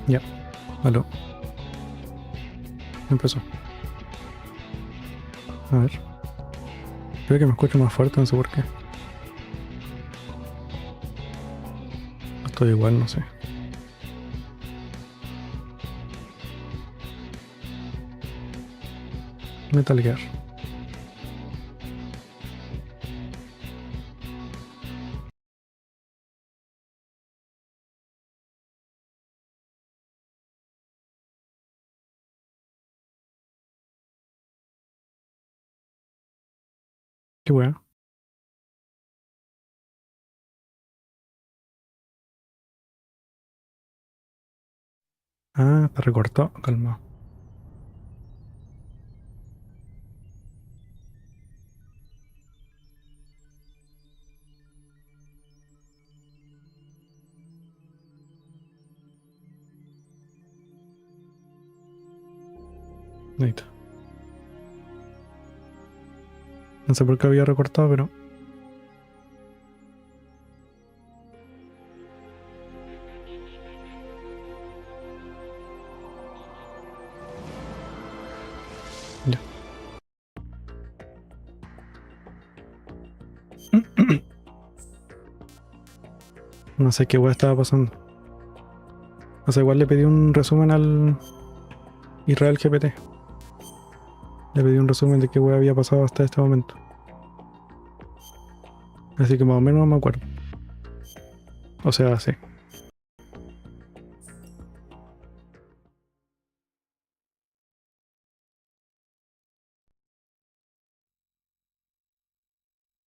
Ya, aló. Empezó. A ver. Creo que me escucho más fuerte, no sé por qué. Estoy igual, no sé. Metal Gear. Qué weá. Ah, está recortado. Calma. Ahí está. No sé por qué había recortado, pero... Ya. No sé qué weá estaba pasando. O sea, igual le pedí un resumen al Israel GPT. Le pedí un resumen de qué weá había pasado hasta este momento. Así que más o menos me acuerdo. O sea, sí.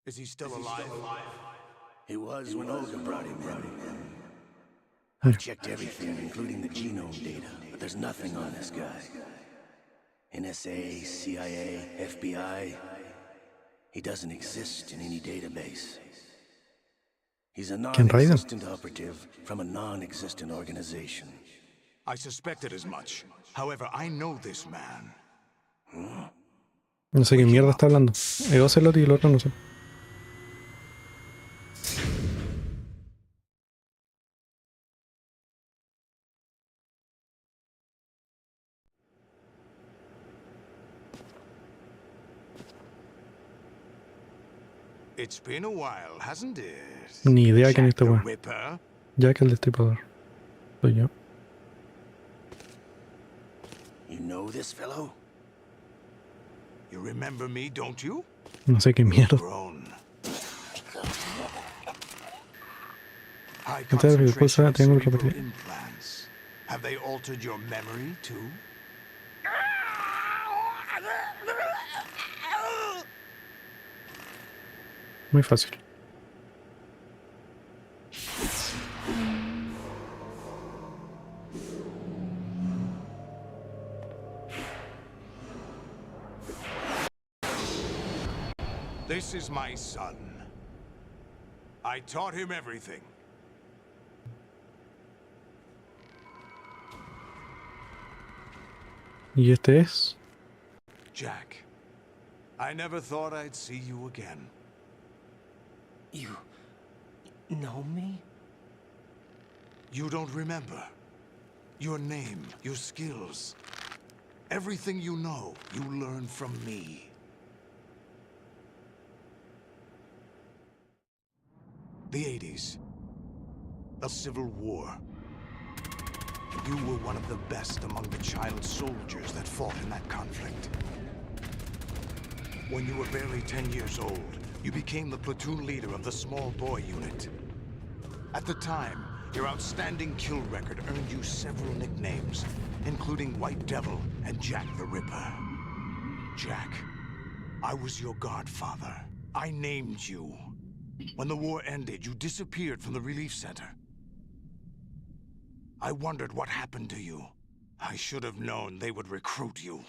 Is he still alive? He was when Olga brought him in. A I've ver. checked everything, including the genome data, but there's nothing on this guy. NSA, CIA, FBI. He doesn't exist in any database. He's a ¿Quién Raiden? non-existent operative from a non-existent organization. I suspected as much. However, I know this man. No sé qué mierda está hablando. Ocelot y el otro no sé. It's been a while, hasn't it? Ni idea quién es Jack este the weón. Ripper? Ya que el destripador. Soy yo. You know this fellow? You remember me, don't you? No sé qué mierda. Grown. High Entonces, concentration pulsa of triángulo cerebral repetido. implants. Have they altered your memory too? Muy fácil. This is my son. I taught him everything. ¿Y este es? Jack, I never thought I'd see you again. You know me? You don't remember. Your name, your skills. Everything you know, you learned from me. The 80s. A civil war. You were one of the best among the child soldiers that fought in that conflict. When you were barely 10 years old, you became the platoon leader of the small boy unit. At the time, your outstanding kill record earned you several nicknames, including White Devil and Jack the Ripper. Jack, I was your godfather. I named you. When the war ended, you disappeared from the relief center. I wondered what happened to you. I should have known they would recruit you.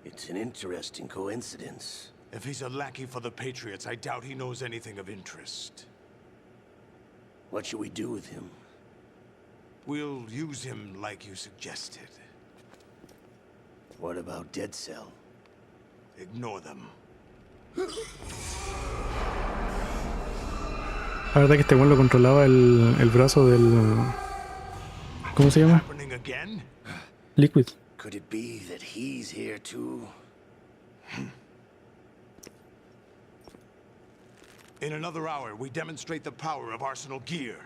It's an interesting coincidence. If he's a lackey for the Patriots, I doubt he knows anything of interest. What should we do with him? We'll use him like you suggested. What about Dead Cell? Ignore them. La verdad que este weón lo controlaba el brazo del... ¿Cómo se llama? Happening again? Liquid. Could it be that he's here too? In another hour, we demonstrate the power of Arsenal gear.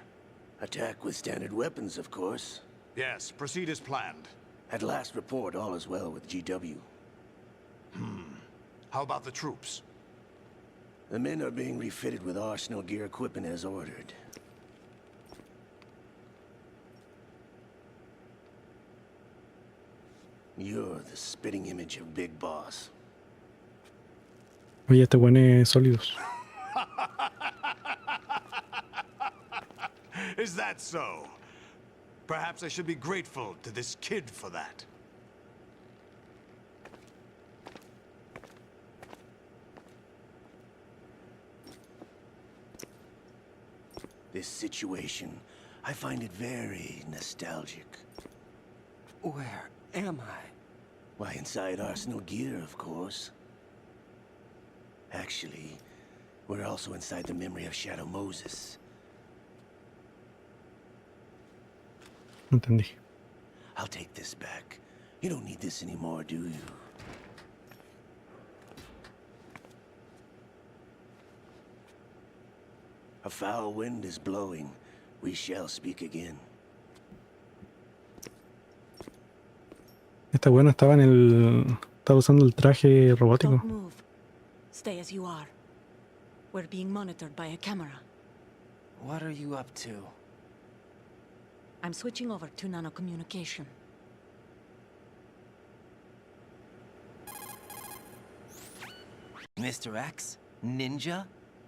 Attack with standard weapons, of course. Yes, proceed as planned. At last report, all is well with GW. How about the troops? The men are being refitted with Arsenal gear equipment as ordered. You're the spitting image of Big Boss. Oye, este weón es sólidos. Is that so? Perhaps I should be grateful to this kid for that. This situation, I find it very nostalgic. Where am I? Why, inside Arsenal gear, of course. Actually, we're also inside the memory of Shadow Moses. Entendí. I'll take this back. You don't need this anymore, do you? A foul wind is blowing. We shall speak again. Esta weón estaba en el... Estaba usando el traje robótico. Don't move. Stay as you are. We're being monitored by a camera. What are you up to? I'm switching over to nanocommunication. Mr. X? Ninja?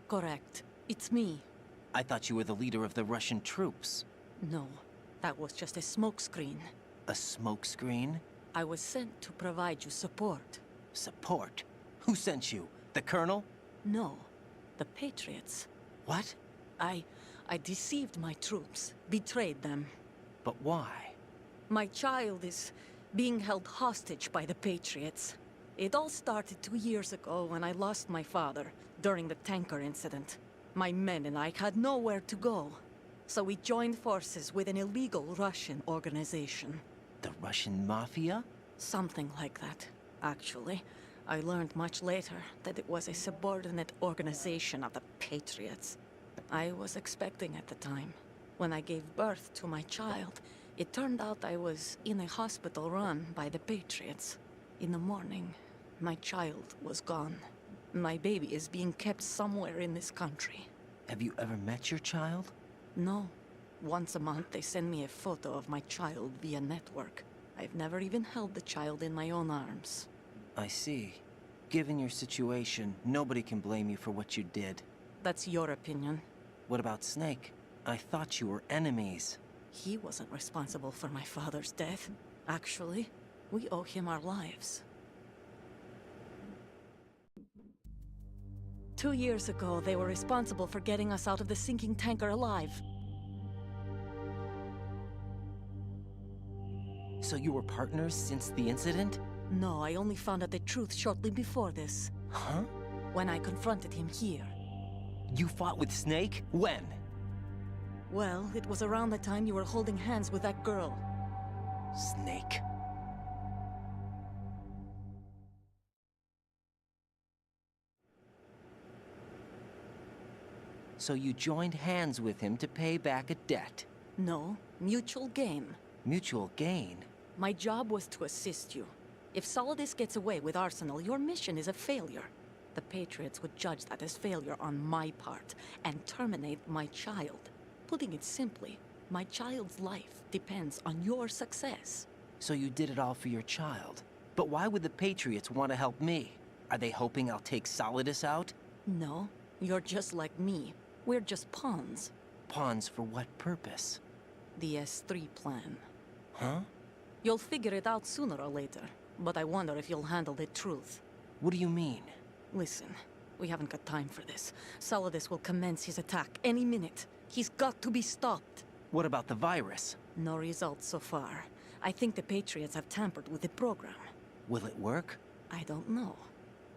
Correct. It's me. I thought you were the leader of the Russian troops. No, that was just a smokescreen. A smokescreen? I was sent to provide you support. Support? Who sent you? The Colonel? No, the Patriots. What? I deceived my troops, betrayed them. But why? My child is being held hostage by the Patriots. It all started 2 years ago when I lost my father during the tanker incident. My men and I had nowhere to go. So we joined forces with an illegal Russian organization. The Russian Mafia? Something like that, actually. I learned much later that it was a subordinate organization of the Patriots. I was expecting at the time. When I gave birth to my child, it turned out I was in a hospital run by the Patriots. In the morning, my child was gone. My baby is being kept somewhere in this country. Have you ever met your child? No. Once a month, they send me a photo of my child via network. I've never even held the child in my own arms. I see. Given your situation, nobody can blame you for what you did. That's your opinion. What about Snake? I thought you were enemies. He wasn't responsible for my father's death. Actually, we owe him our lives. 2 years ago, they were responsible for getting us out of the sinking tanker alive. So you were partners since the incident? No, I only found out the truth shortly before this. Huh? When I confronted him here. You fought with Snake? When? Well, it was around the time you were holding hands with that girl. Snake. So you joined hands with him to pay back a debt. No, mutual gain. Mutual gain? My job was to assist you. If Solidus gets away with Arsenal, your mission is a failure. The Patriots would judge that as failure on my part, and terminate my child. Putting it simply, my child's life depends on your success. So you did it all for your child. But why would the Patriots want to help me? Are they hoping I'll take Solidus out? No, you're just like me. We're just pawns. Pawns for what purpose? The S3 plan. Huh? You'll figure it out sooner or later, but I wonder if you'll handle the truth. What do you mean? Listen, we haven't got time for this. Solidus will commence his attack any minute. He's got to be stopped. What about the virus? No results so far. I think the Patriots have tampered with the program. Will it work? I don't know.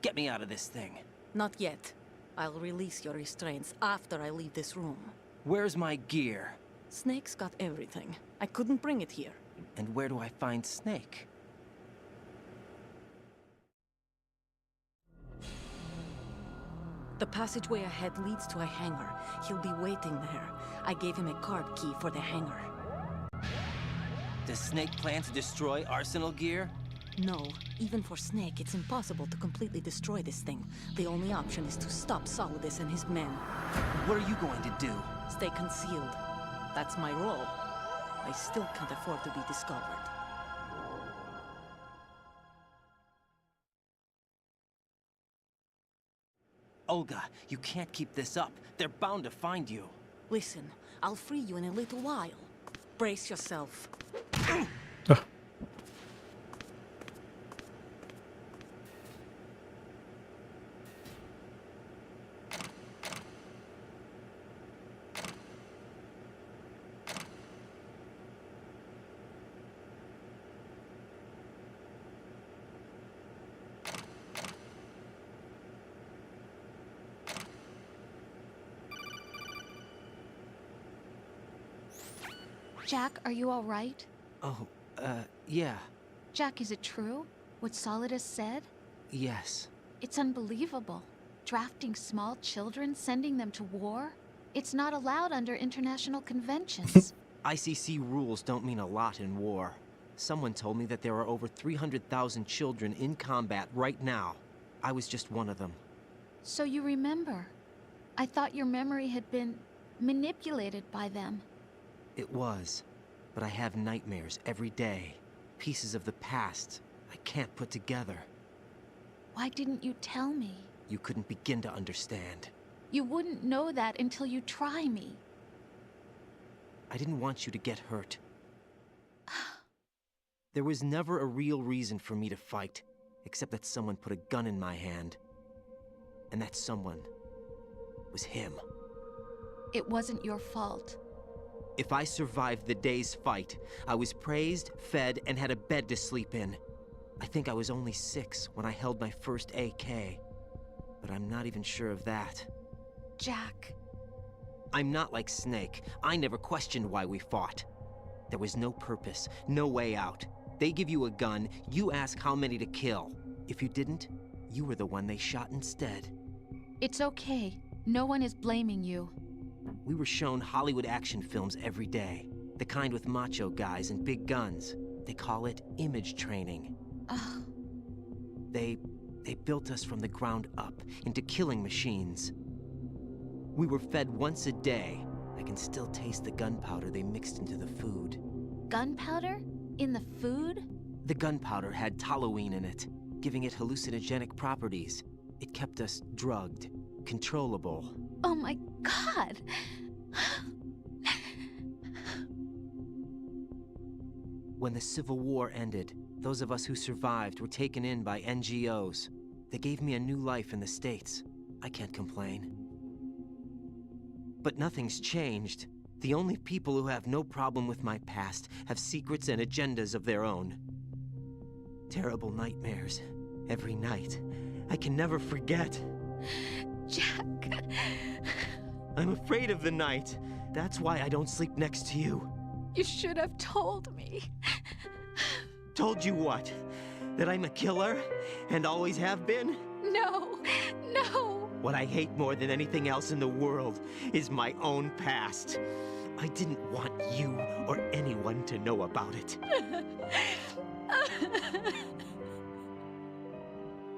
Get me out of this thing. Not yet. I'll release your restraints after I leave this room. Where's my gear? Snake's got everything. I couldn't bring it here. And where do I find Snake? The passageway ahead leads to a hangar. He'll be waiting there. I gave him a card key for the hangar. Does Snake plan to destroy Arsenal gear? No, even for Snake, it's impossible to completely destroy this thing. The only option is to stop Solidus and his men. What are you going to do? Stay concealed. That's my role. I still can't afford to be discovered. Olga, you can't keep this up. They're bound to find you. Listen, I'll free you in a little while. Brace yourself. Ah, Jack, are you all right? Oh, yeah. Jack, is it true? What Solidus said? Yes. It's unbelievable. Drafting small children, sending them to war? It's not allowed under international conventions. ICC rules don't mean a lot in war. Someone told me that there are over 300,000 children in combat right now. I was just one of them. So you remember. I thought your memory had been manipulated by them. It was. But I have nightmares every day. Pieces of the past I can't put together. Why didn't you tell me? You couldn't begin to understand. You wouldn't know that until you try me. I didn't want you to get hurt. There was never a real reason for me to fight, except that someone put a gun in my hand. And that someone was him. It wasn't your fault. If I survived the day's fight, I was praised, fed, and had a bed to sleep in. I think I was only 6 when I held my first AK. But I'm not even sure of that. Jack. I'm not like Snake. I never questioned why we fought. There was no purpose, no way out. They give you a gun, you ask how many to kill. If you didn't, you were the one they shot instead. It's okay. No one is blaming you. We were shown Hollywood action films every day. The kind with macho guys and big guns. They call it image training. Ugh. They built us from the ground up into killing machines. We were fed once a day. I can still taste the gunpowder they mixed into the food. Gunpowder? In the food? The gunpowder had toluene in it, giving it hallucinogenic properties. It kept us drugged, controllable. Oh my God! When the Civil War ended, those of us who survived were taken in by NGOs. They gave me a new life in the States. I can't complain. But nothing's changed. The only people who have no problem with my past have secrets and agendas of their own. Terrible nightmares. Every night. I can never forget. Jack. I'm afraid of the night. That's why I don't sleep next to you. You should have told me. Told you what? That I'm a killer? And always have been? No, no. What I hate more than anything else in the world is my own past. I didn't want you or anyone to know about it.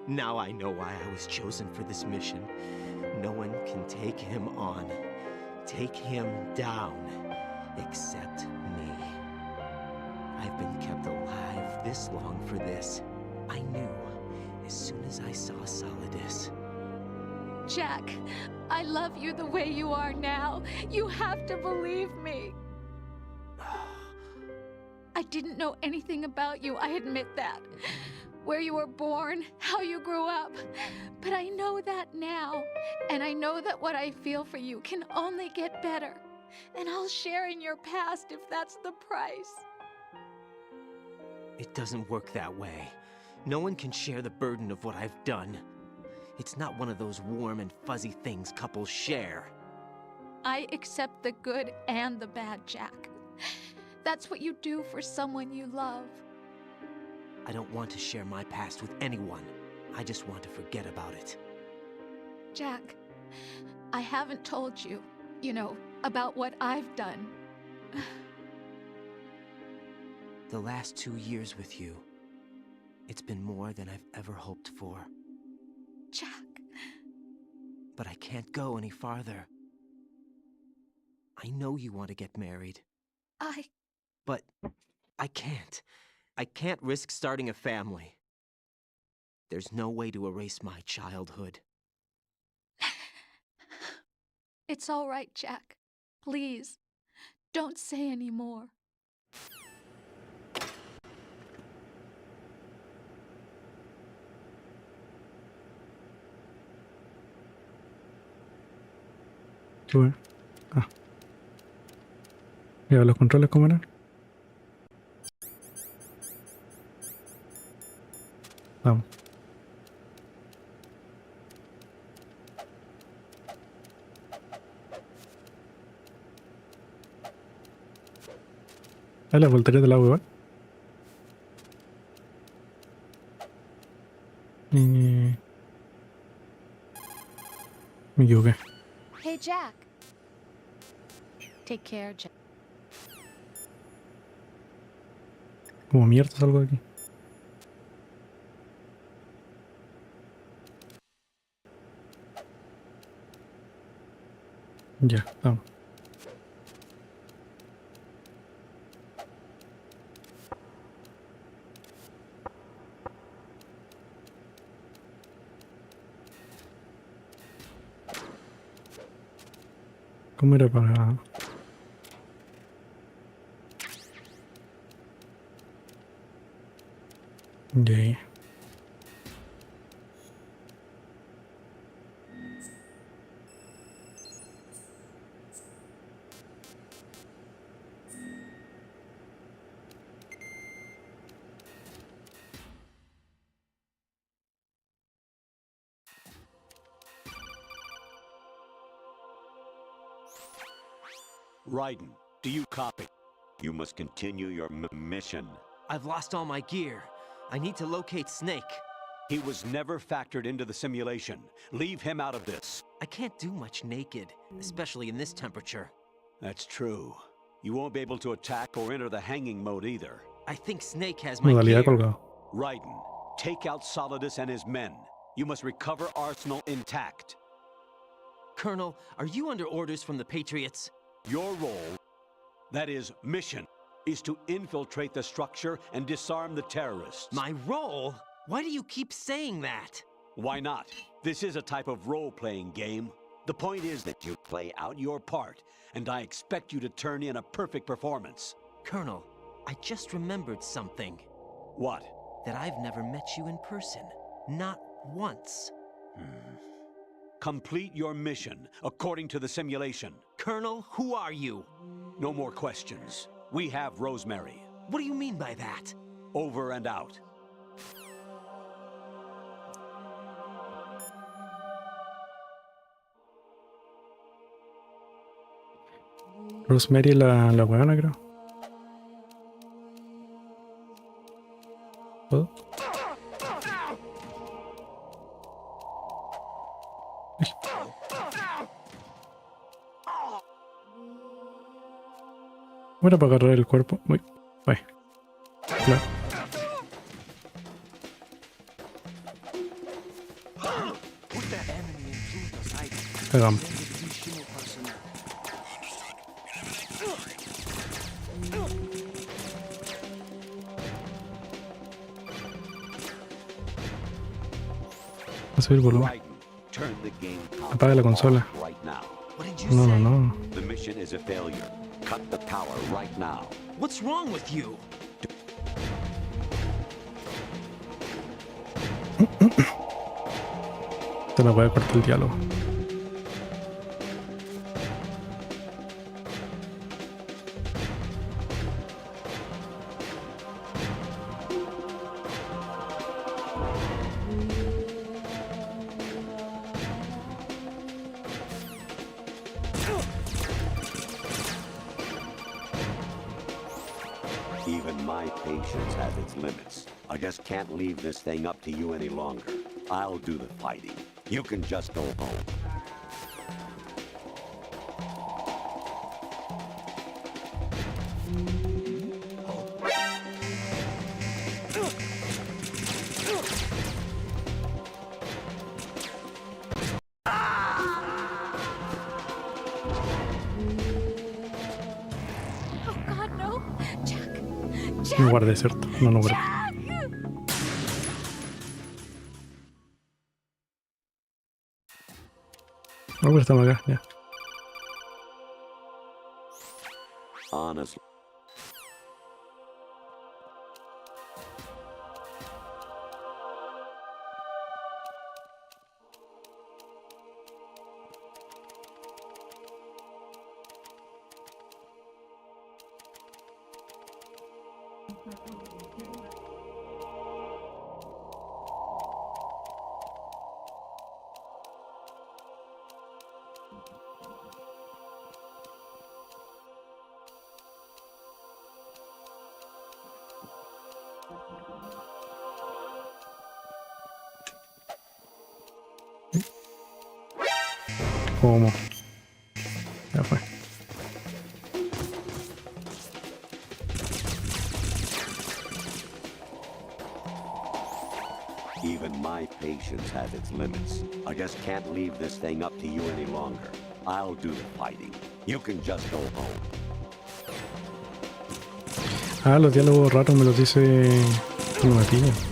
Now I know why I was chosen for this mission. No one can take him on, take him down, except me. I've been kept alive this long for this. I knew as soon as I saw Solidus. Jack, I love you the way you are now. You have to believe me. I didn't know anything about you, I admit that. Where you were born, how you grew up. But I know that now. And I know that what I feel for you can only get better. And I'll share in your past if that's the price. It doesn't work that way. No one can share the burden of what I've done. It's not one of those warm and fuzzy things couples share. I accept the good and the bad, Jack. That's what you do for someone you love. I don't want to share my past with anyone. I just want to forget about it. Jack, I haven't told you, about what I've done. The last 2 years with you, it's been more than I've ever hoped for. Jack. But I can't go any farther. I know you want to get married. But I can't. I can't risk starting a family. There's no way to erase my childhood. It's all right, Jack. Please, don't say any more. ¿Qué bueno? Ah. Ya, los controles, ¿cómo eran? Vamos. Ah, la voltería del agua igual. Me equivoqué. Hey, Jack. Take care, Jack. Como mierda salgo de aquí. Ya, vamos. ¿Cómo era para...? Ya. Raiden, do you copy? You must continue your mission. I've lost all my gear. I need to locate Snake. He was never factored into the simulation. Leave him out of this. I can't do much naked, especially in this temperature. That's true. You won't be able to attack or enter the hanging mode either. I think Snake has my Modalidad gear. colgado. Raiden, take out Solidus and his men. You must recover Arsenal intact. Colonel, are you under orders from the Patriots? Your role, that is, mission, is to infiltrate the structure and disarm the terrorists. My role? Why do you keep saying that? Why not? This is a type of role-playing game. The point is that you play out your part, and I expect you to turn in a perfect performance. Colonel, I just remembered something. What? That I've never met you in person. Not once. Complete your mission, according to the simulation. Colonel, who are you? No more questions. We have Rosemary. What do you mean by that? Over and out. Rosemary la huevona, creo. ¿Puedo? Bueno, para agarrar el cuerpo. Uy, voy. Claro. Cagamos. Va a subir el volumen. Raiden, turn the game Apaga la consola. right now. What did you No, say? no, no. The mission is a failure. Cut the power right now. What's wrong with you? Te la voy a cortar el diálogo. patience has its limits. I just can't leave this thing up to you any longer. I'll do the fighting. You can just go home. Oh God, no! Jack! No Jack! guardé, ¿cierto? No, no guardé. Jack! No, pero estamos acá, ya. Honestly. ¿Cómo? Ya fue. Even my patience has its limits. I just can't leave this thing up to you any longer. I'll do the fighting. You can just go home. Ah, los diálogos raros me los dice Matías.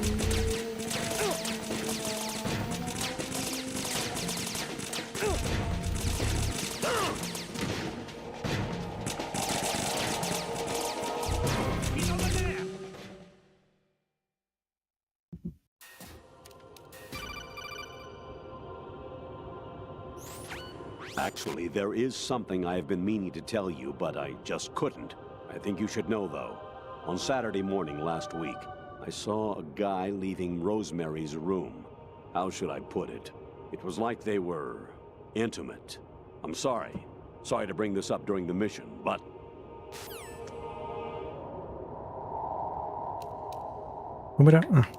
Actually, there is something I have been meaning to tell you, but I just couldn't. I think you should know, though. On Saturday morning last week, I saw a guy leaving Rosemary's room. How should I put it? It was like they were intimate. I'm sorry. Sorry to bring this up during the mission, but... ¿Cómo era? Ah.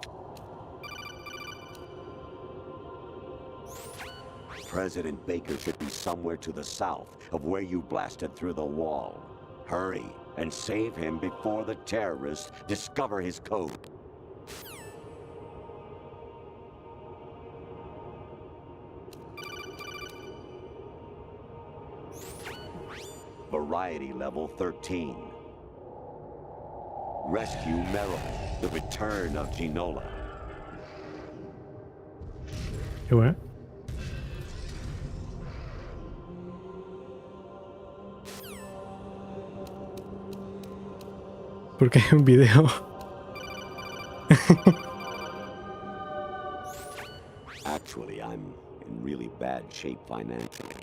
President Baker should be somewhere to the south of where you blasted through the wall. Hurry and save him before the terrorists discover his code. Variety level 13. Rescue Merrill, the return of Ginola. Qué bueno. Porque hay un video. Actually, I'm in really bad shape financially.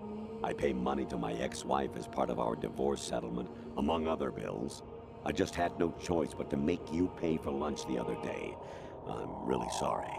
I pay money to my ex-wife as part of our divorce settlement, among other bills. I just had no choice but to make you pay for lunch the other day. I'm really sorry.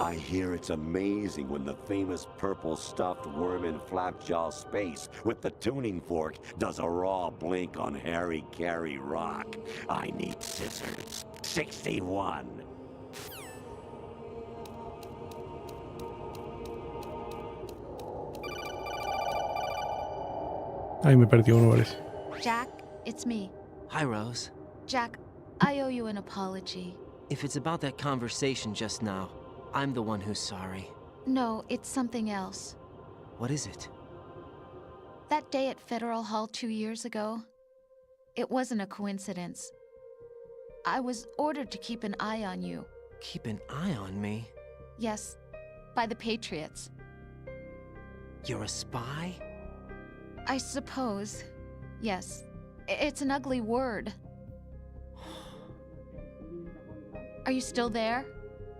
I hear it's amazing when the famous purple stuffed worm in Flapjaw space with the tuning fork does a raw blink on Harry Carey rock. I need scissors. 61. Ay, me perdió uno, parece. Jack, it's me. Hi, Rose. Jack, I owe you an apology. If it's about that conversation just now, I'm the one who's sorry. No, it's something else. What is it? That day at Federal Hall 2 years ago, it wasn't a coincidence. I was ordered to keep an eye on you. Keep an eye on me? Yes, by the Patriots. You're a spy? I suppose. Yes. It's an ugly word. Are you still there?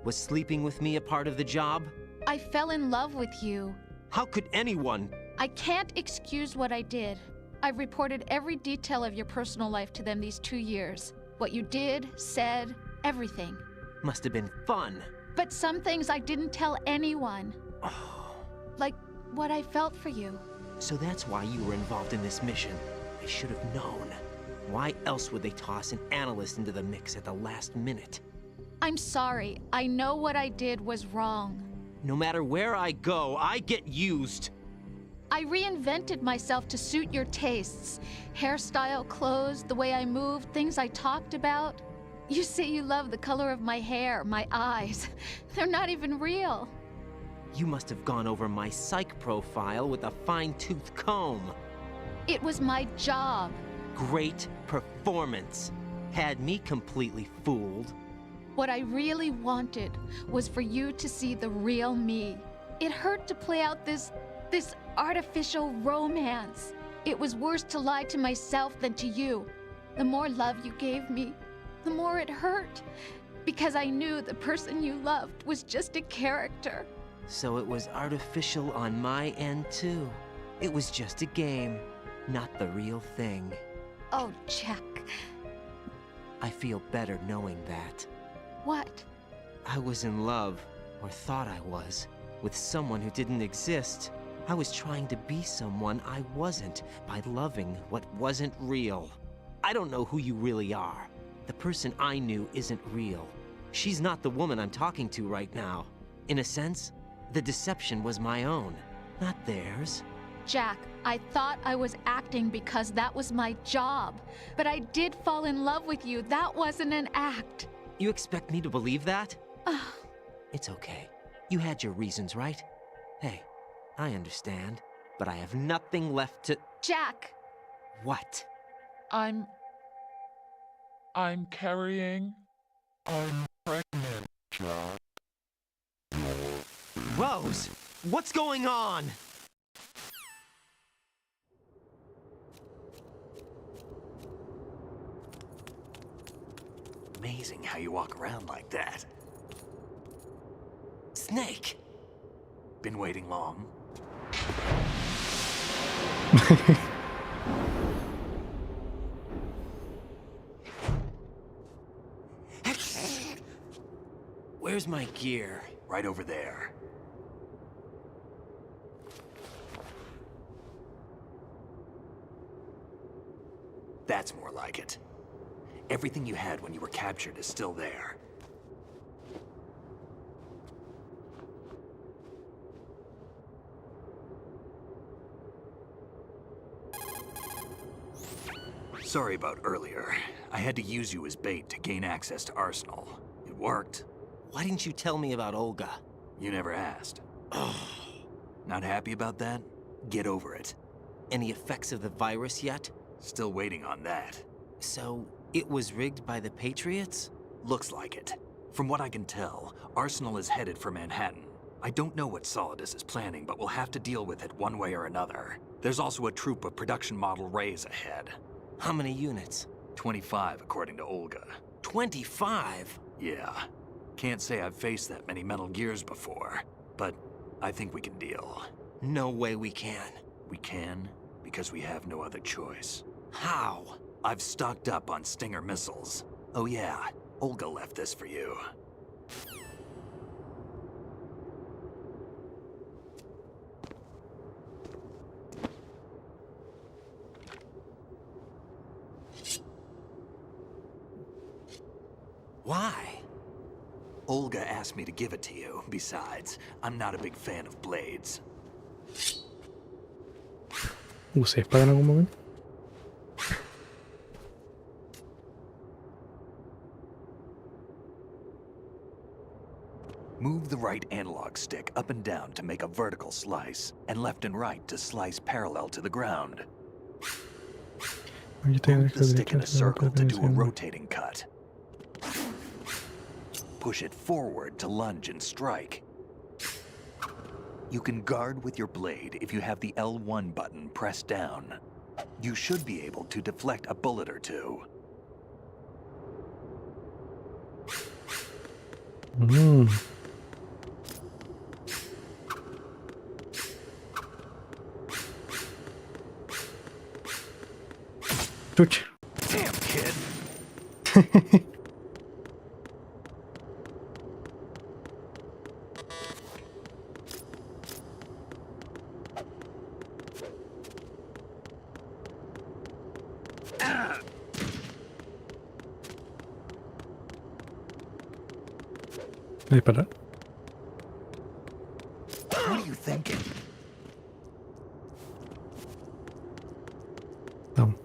Was sleeping with me a part of the job? I fell in love with you. How could anyone? I can't excuse what I did. I've reported every detail of your personal life to them these 2 years. What you did, said, everything. Must have been fun. But some things I didn't tell anyone. Like what I felt for you. So that's why you were involved in this mission. I should have known. Why else would they toss an analyst into the mix at the last minute? I'm sorry. I know what I did was wrong. No matter where I go, I get used. I reinvented myself to suit your tastes. Hairstyle, clothes, the way I moved, things I talked about. You say you love the color of my hair, my eyes. They're not even real. You must have gone over my psych profile with a fine-tooth comb. It was my job. Great performance. Had me completely fooled. What I really wanted was for you to see the real me. It hurt to play out this artificial romance. It was worse to lie to myself than to you. The more love you gave me, the more it hurt. Because I knew the person you loved was just a character. So it was artificial on my end, too. It was just a game, not the real thing. Oh, Jack. I feel better knowing that. What? I was in love, or thought I was, with someone who didn't exist. I was trying to be someone I wasn't by loving what wasn't real. I don't know who you really are. The person I knew isn't real. She's not the woman I'm talking to right now. In a sense, the deception was my own, not theirs. Jack, I thought I was acting because that was my job. But I did fall in love with you. That wasn't an act. You expect me to believe that? It's okay. You had your reasons, right? Hey, I understand, but I have nothing left to... Jack! What? I'm carrying. I'm pregnant, Jack. Rose, what's going on? Amazing how you walk around like that. Snake! Been waiting long? Where's my gear? Right over there. That's more like it. Everything you had when you were captured is still there. Sorry about earlier. I had to use you as bait to gain access to Arsenal. It worked. Why didn't you tell me about Olga? You never asked. Not happy about that? Get over it. Any effects of the virus yet? Still waiting on that. So, it was rigged by the Patriots? Looks like it. From what I can tell, Arsenal is headed for Manhattan. I don't know what Solidus is planning, but we'll have to deal with it one way or another. There's also a troop of production model Rays ahead. How many units? 25, according to Olga. 25? Yeah. Can't say I've faced that many Metal Gears before, but I think we can deal. No way we can. We can, because we have no other choice. How? I've stocked up on Stinger missiles. Oh yeah, Olga left this for you. Why? Olga asked me to give it to you. Besides, I'm not a big fan of blades. ¿Usé espada en algún momento? Move the right analog stick up and down to make a vertical slice, and left and right to slice parallel to the ground. Move the stick in a circle to do a rotating cut. Push it forward to lunge and strike. You can guard with your blade if you have the L1 button pressed down. You should be able to deflect a bullet or two. Chuch. Damn, kid! ¿A disparar? What are you thinking? Vamos.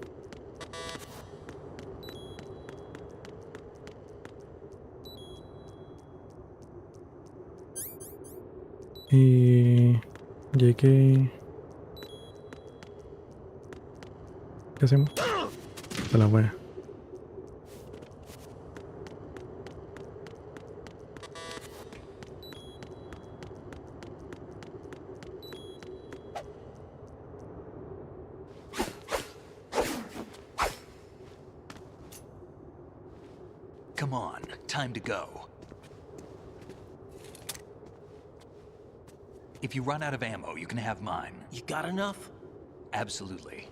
Y que... ¿Qué hacemos? A la buena. Come on, time to go. If you run out of ammo, you can have mine. You got enough? Absolutely.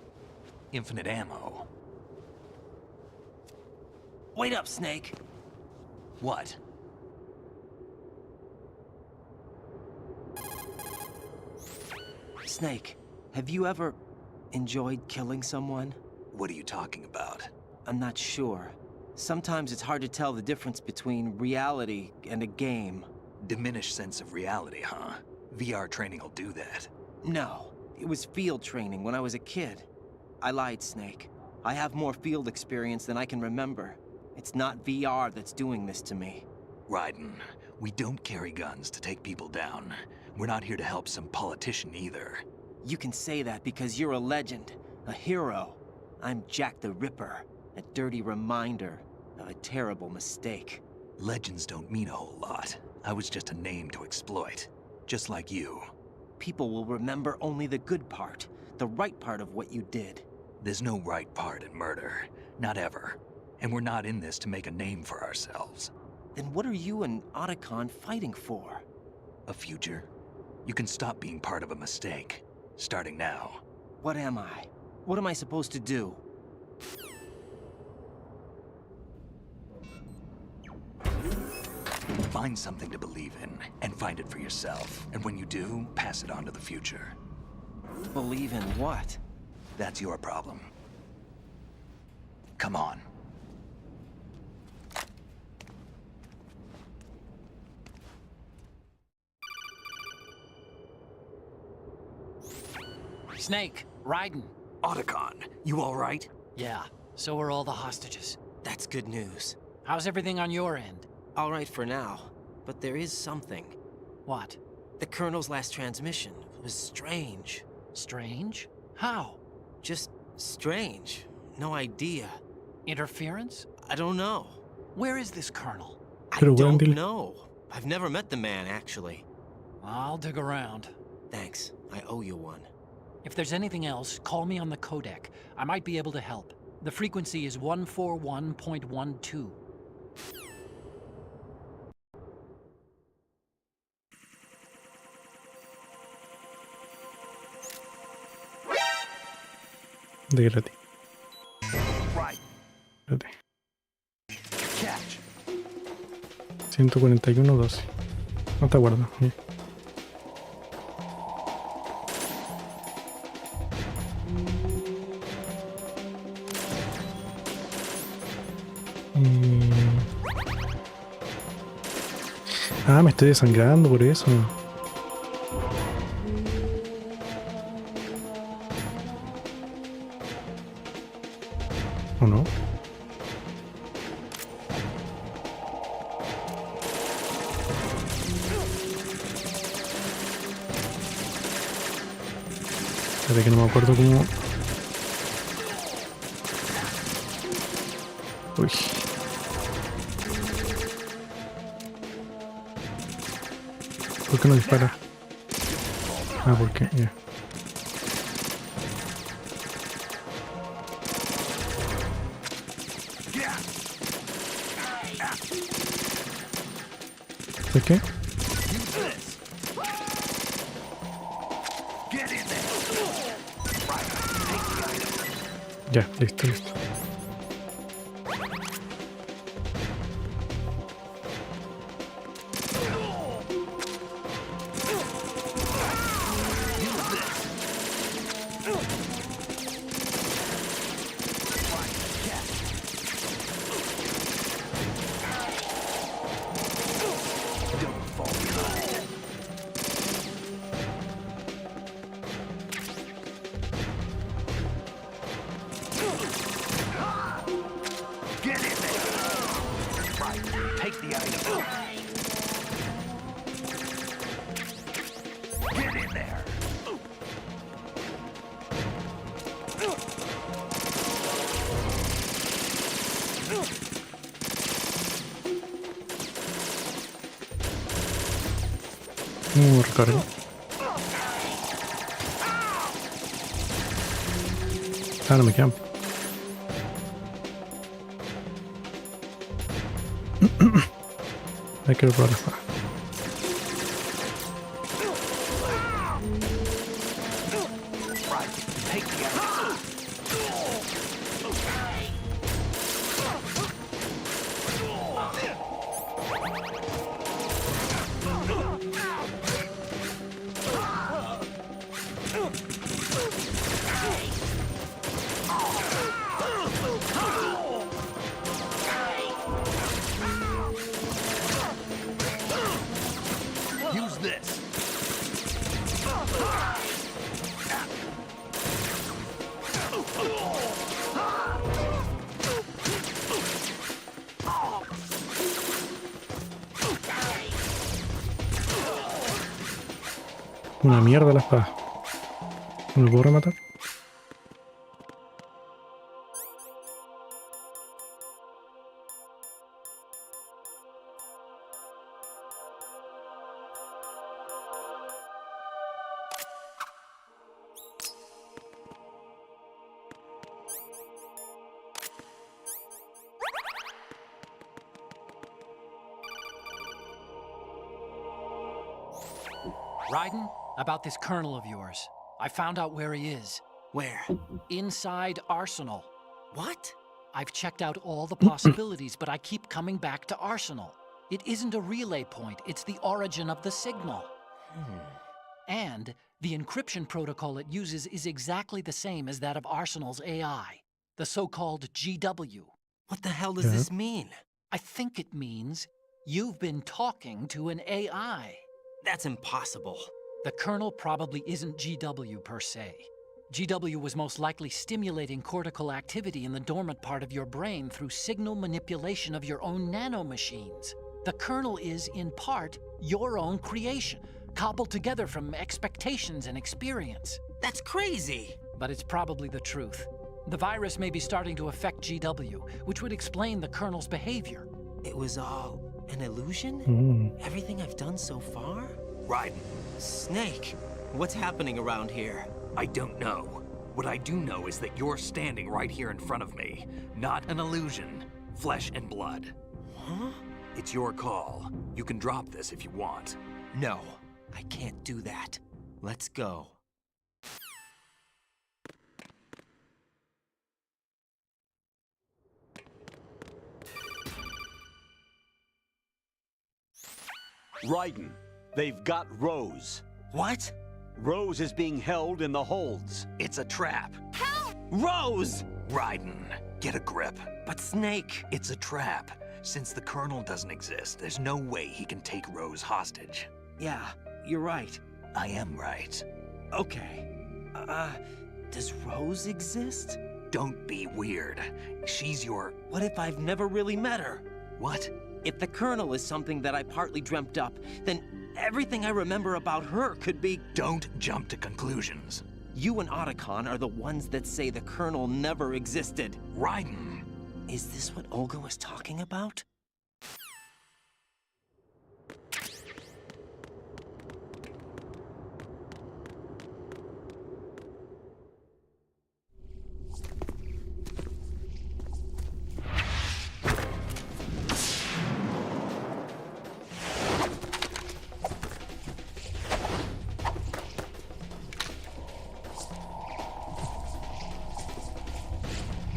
Infinite ammo. Wait up, Snake. What? Snake, have you ever enjoyed killing someone? What are you talking about? I'm not sure. Sometimes it's hard to tell the difference between reality and a game. Diminished sense of reality, huh? VR training will do that. No, it was field training when I was a kid. I lied, Snake. I have more field experience than I can remember. It's not VR that's doing this to me. Raiden, we don't carry guns to take people down. We're not here to help some politician either. You can say that because you're a legend, a hero. I'm Jack the Ripper, a dirty reminder of a terrible mistake. Legends don't mean a whole lot. I was just a name to exploit. Just like you. People will remember only the good part, the right part of what you did. There's no right part in murder. Not ever. And we're not in this to make a name for ourselves. Then what are you and Otacon fighting for? A future? You can stop being part of a mistake. Starting now. What am I? What am I supposed to do? Find something to believe in, and find it for yourself. And when you do, pass it on to the future. Believe in what? That's your problem. Come on. Snake, Raiden. Otacon, you all right? Yeah, so are all the hostages. That's good news. How's everything on your end? All right for now, but there is something. What? The Colonel's last transmission was strange. Strange? How? Just strange. No idea. Interference? I don't know. Where is this Colonel? I Pero don't dile. know. I've never met the man, actually. I'll dig around. Thanks. I owe you one. If there's anything else, call me on the codec. I might be able to help. The frequency is 141.12. De gratis. Right. Espérate. Catch. 141.12. No te acuerdo. Bien. Ah, me estoy desangrando por eso. ¿O no? Espérate que no me acuerdo cómo... Uy. ¿Por qué no dispara? Ah, ¿por qué? Ya. ¿Por qué? Ya, listo, listo. Recargo. Ah, no me quedan. Hay que probar la espada. Use this. Una mierda la espada. ¿No me puedo rematar? Raiden, about this colonel of yours. I found out where he is. Where? Inside Arsenal. What? I've checked out all the possibilities, but I keep coming back to Arsenal. It isn't a relay point, it's the origin of the signal. And the encryption protocol it uses is exactly the same as that of Arsenal's AI, the so-called GW. What the hell does this mean? I think it means you've been talking to an AI. That's impossible. The Colonel probably isn't GW per se. GW was most likely stimulating cortical activity in the dormant part of your brain through signal manipulation of your own nanomachines. The Colonel is, in part, your own creation, cobbled together from expectations and experience. That's crazy! But it's probably the truth. The virus may be starting to affect GW, which would explain the Colonel's behavior. It was all an illusion? Everything I've done so far? Raiden, Snake, what's happening around here? I don't know. What I do know is that you're standing right here in front of me. Not an illusion. Flesh and blood. Huh? It's your call. You can drop this if you want. No, I can't do that. Let's go. Raiden, they've got Rose. What? Rose is being held in the holds. It's a trap. Rose! Raiden, get a grip. But Snake... It's a trap. Since the Colonel doesn't exist, there's no way he can take Rose hostage. Yeah, you're right. I am right. Okay. Does Rose exist? Don't be weird. She's your... What if I've never really met her? What? If the Colonel is something that I partly dreamt up, then everything I remember about her could be... Don't jump to conclusions. You and Otacon are the ones that say the Colonel never existed. Raiden. Is this what Olga was talking about?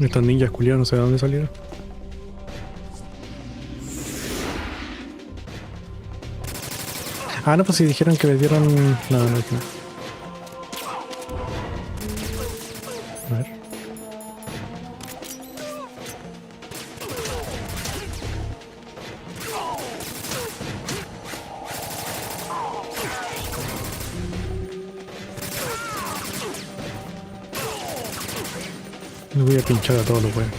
Estos ninjas culiados no sé de dónde salieron. Ah, no, pues si dijeron que me dieron... No, no dije nada. A ver. Le voy a pinchar a todos los weones.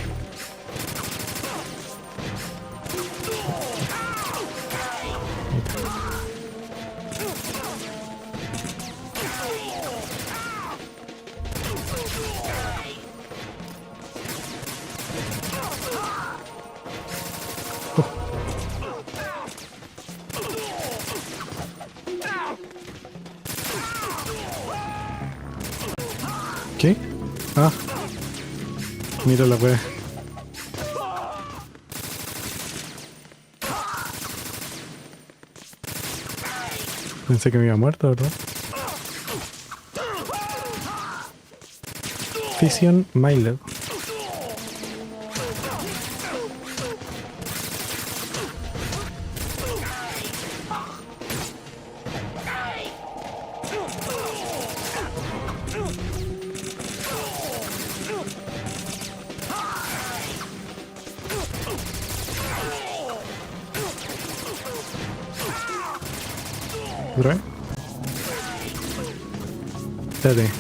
Ah. Mira la wea. Pensé que me iba muerto, ¿verdad? Fission Milet. ¿Otra vez? Espérate.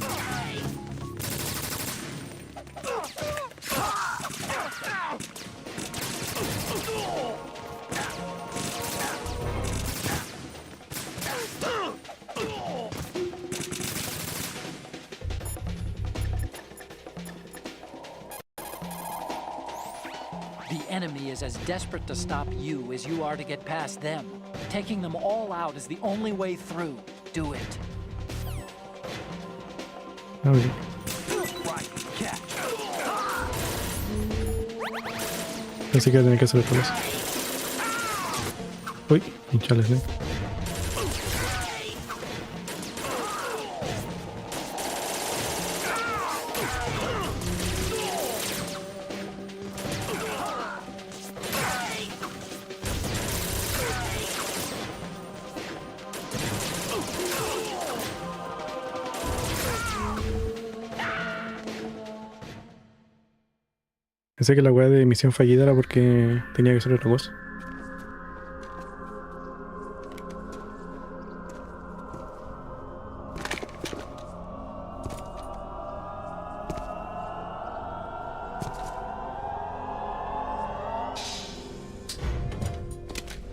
The enemy is as desperate to stop you as you are to get past them. Taking them all out is the only way through. Do it. Okay. Pensé que iba a tener que hacer otra cosa. Uy, hinchales, ¿eh? Pensé que la weá de misión fallida era porque tenía que ser otra cosa.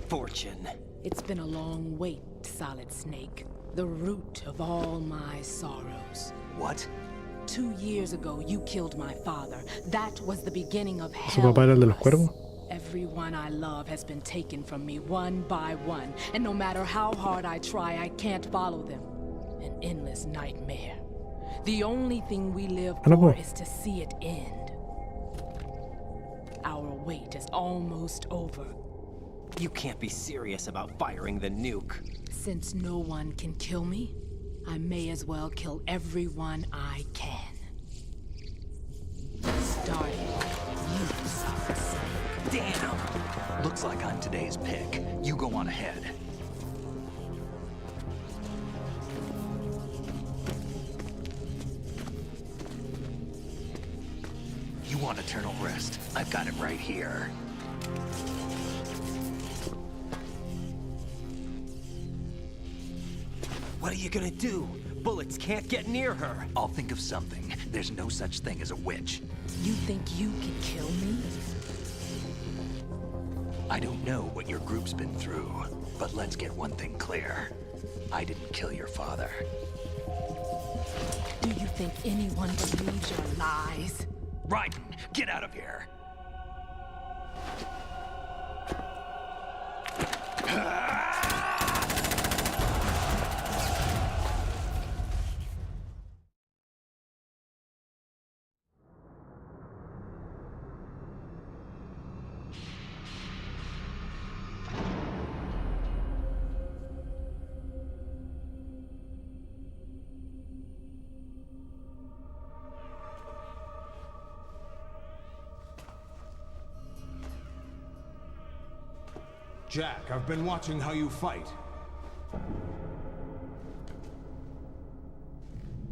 Fortune. It's been a long wait, Solid Snake. The root of all my sorrows. What? 2 years ago, you killed my father. That was the beginning of ¿Su hell. papá era el de for los us. cuervos? Everyone I love has been taken from me one by one, and no matter how hard I try, I can't follow them. An endless nightmare. The only thing we live no for puedo. is to see it end. Our wait is almost over. You can't be serious about firing the nuke. Since no one can kill me, I may as well kill everyone I can. Starting with you, Solid Snake. Damn! Looks like I'm today's pick. You go on ahead. You want eternal rest? I've got it right here. What are you gonna do? Bullets can't get near her. I'll think of something. There's no such thing as a witch. You think you can kill me? I don't know what your group's been through, but let's get one thing clear. I didn't kill your father. Do you think anyone believes your lies? Raiden, get out of here! Jack, I've been watching how you fight.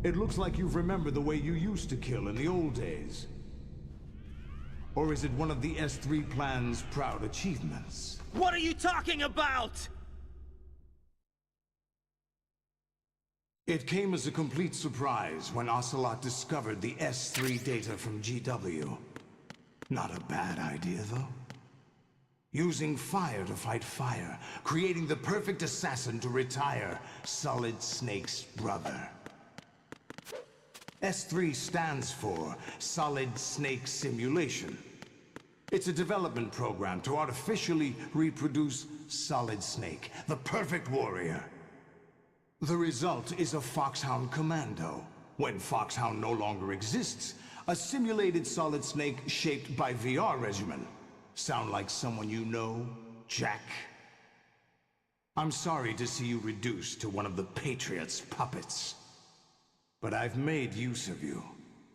It looks like you've remembered the way you used to kill in the old days. Or is it one of the S3 plan's proud achievements? What are you talking about? It came as a complete surprise when Ocelot discovered the S3 data from GW. Not a bad idea, though. Using fire to fight fire, creating the perfect assassin to retire Solid Snake's brother. S3 stands for Solid Snake Simulation. It's a development program to artificially reproduce Solid Snake, the perfect warrior. The result is a Foxhound Commando, When Foxhound no longer exists, a simulated Solid Snake shaped by VR regimen. Sound like someone you know, Jack? I'm sorry to see you reduced to one of the Patriots' puppets. But I've made use of you,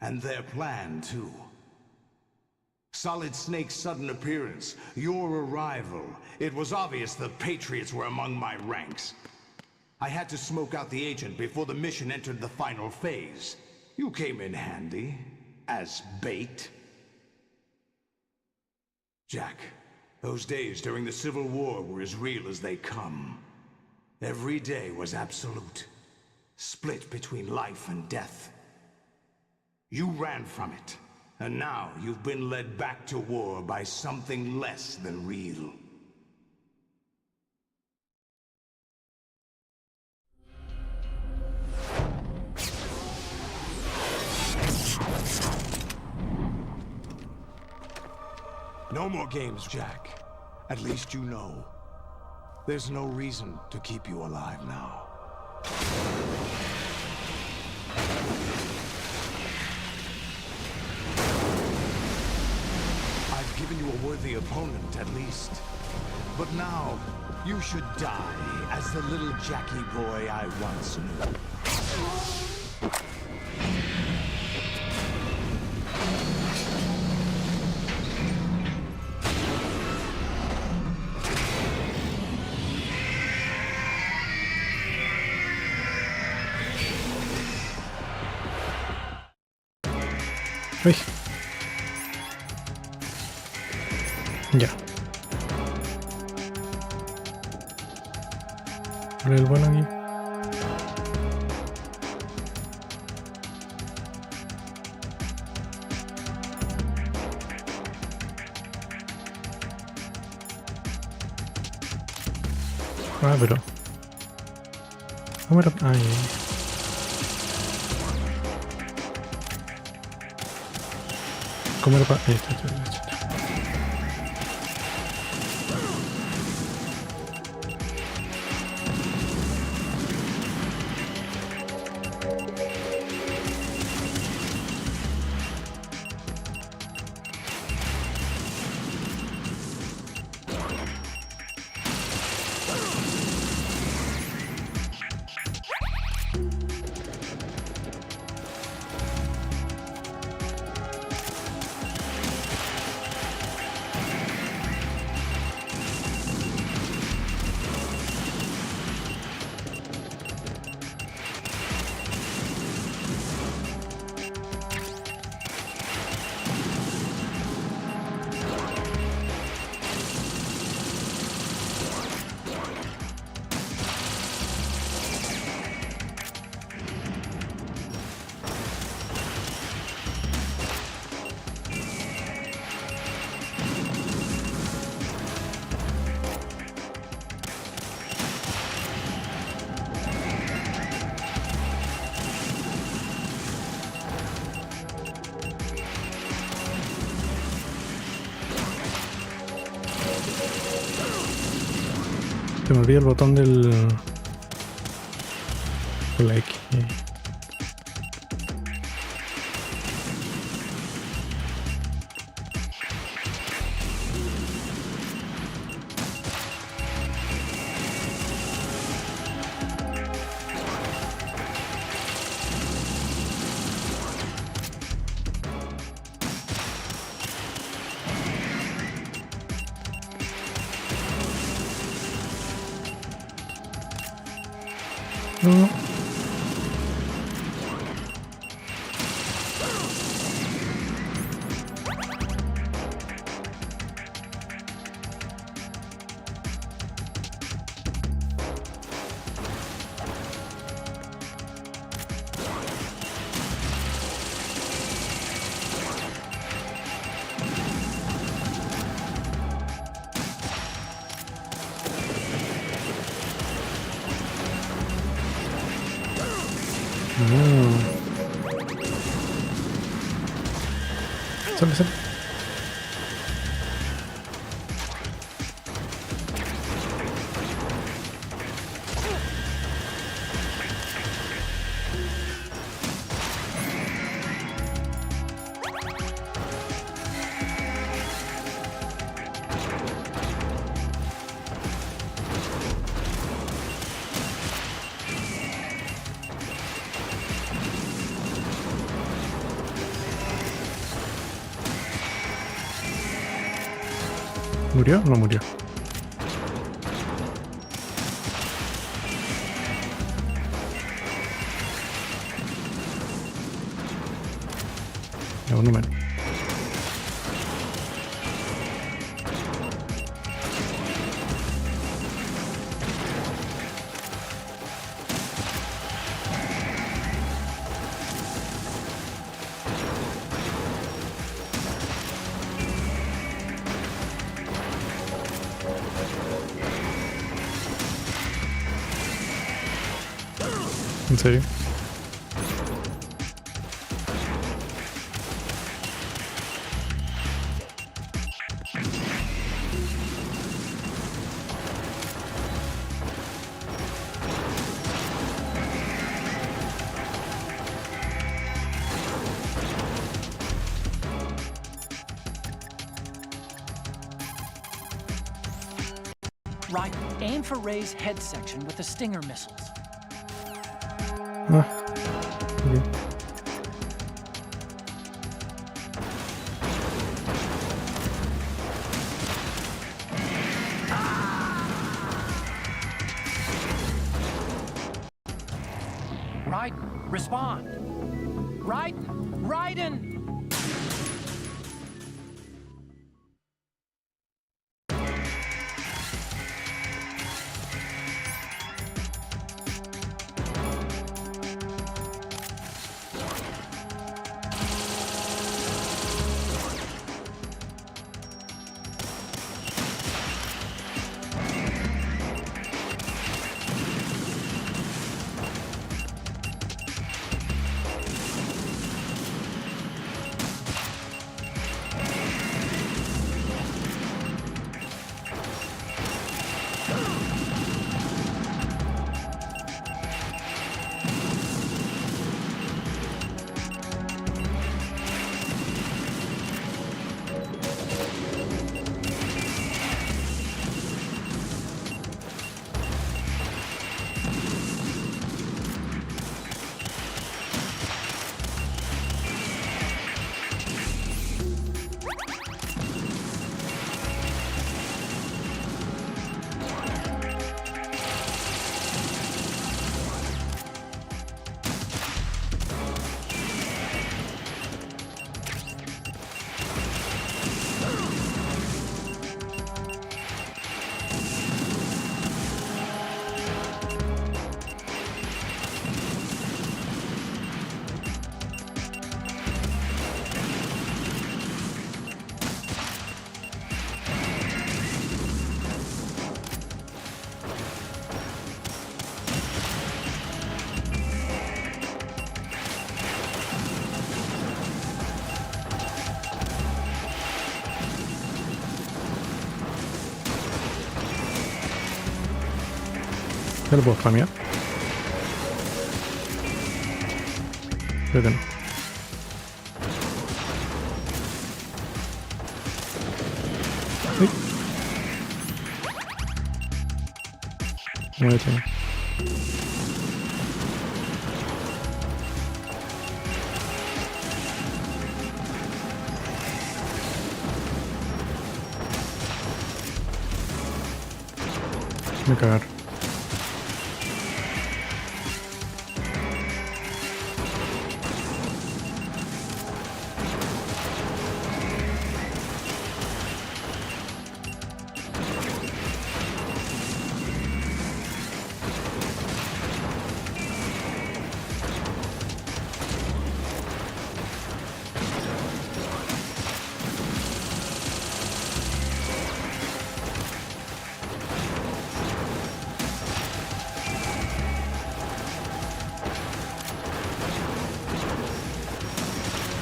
and their plan too. Solid Snake's sudden appearance, your arrival, it was obvious the Patriots were among my ranks. I had to smoke out the agent before the mission entered the final phase. You came in handy, as bait. Jack, those days during the Civil War were as real as they come. Every day was absolute, split between life and death. You ran from it, and now you've been led back to war by something less than real. No more games, Jack. At least you know. There's no reason to keep you alive now. I've given you a worthy opponent, at least. But now, you should die as the little Jackie boy I once knew. Uy. Ya. ¿Cuál es el bueno aquí? Ah, pero... ¿Cómo era? Ay, ¿cómo era para...? Ahí está. Se me olvida el botón del... con la X. No. Sale. ¿Murió o no murió? Ya, uno menos. ¿En serio? Right, aim for Ray's head section with the Stinger missiles. Ah, ok. Raiden, respond. Raiden! ¿Ya lo puedo spamear? Creo que no. Uy. Muévete. Me cagar.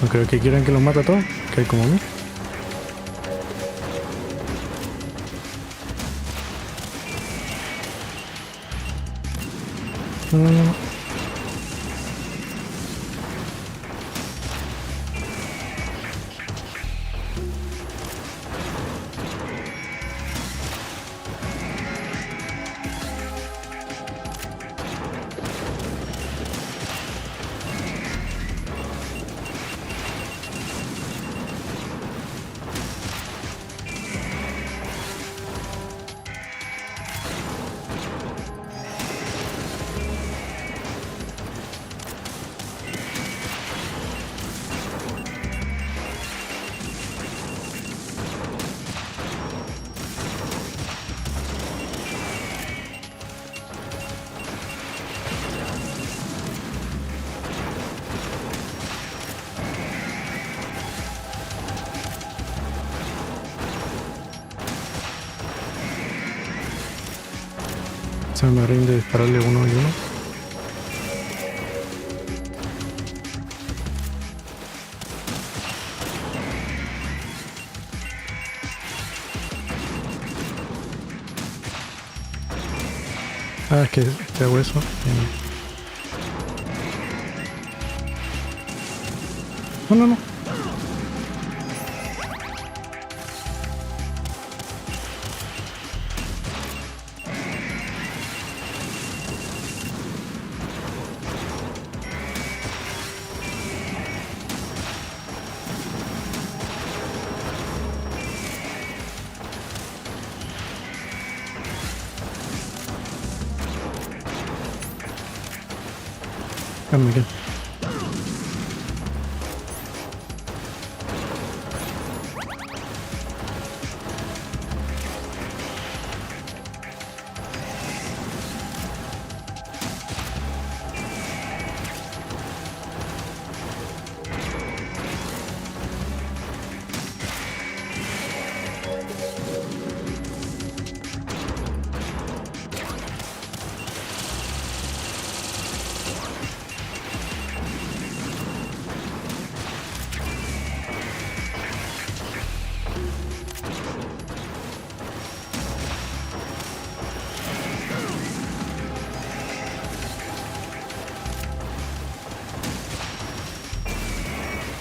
No creo que quieran que los mate a todos, que hay como a mí. No. Se me rinde dispararle uno y uno. Ah, es que te hago eso. No, no, no. Come again.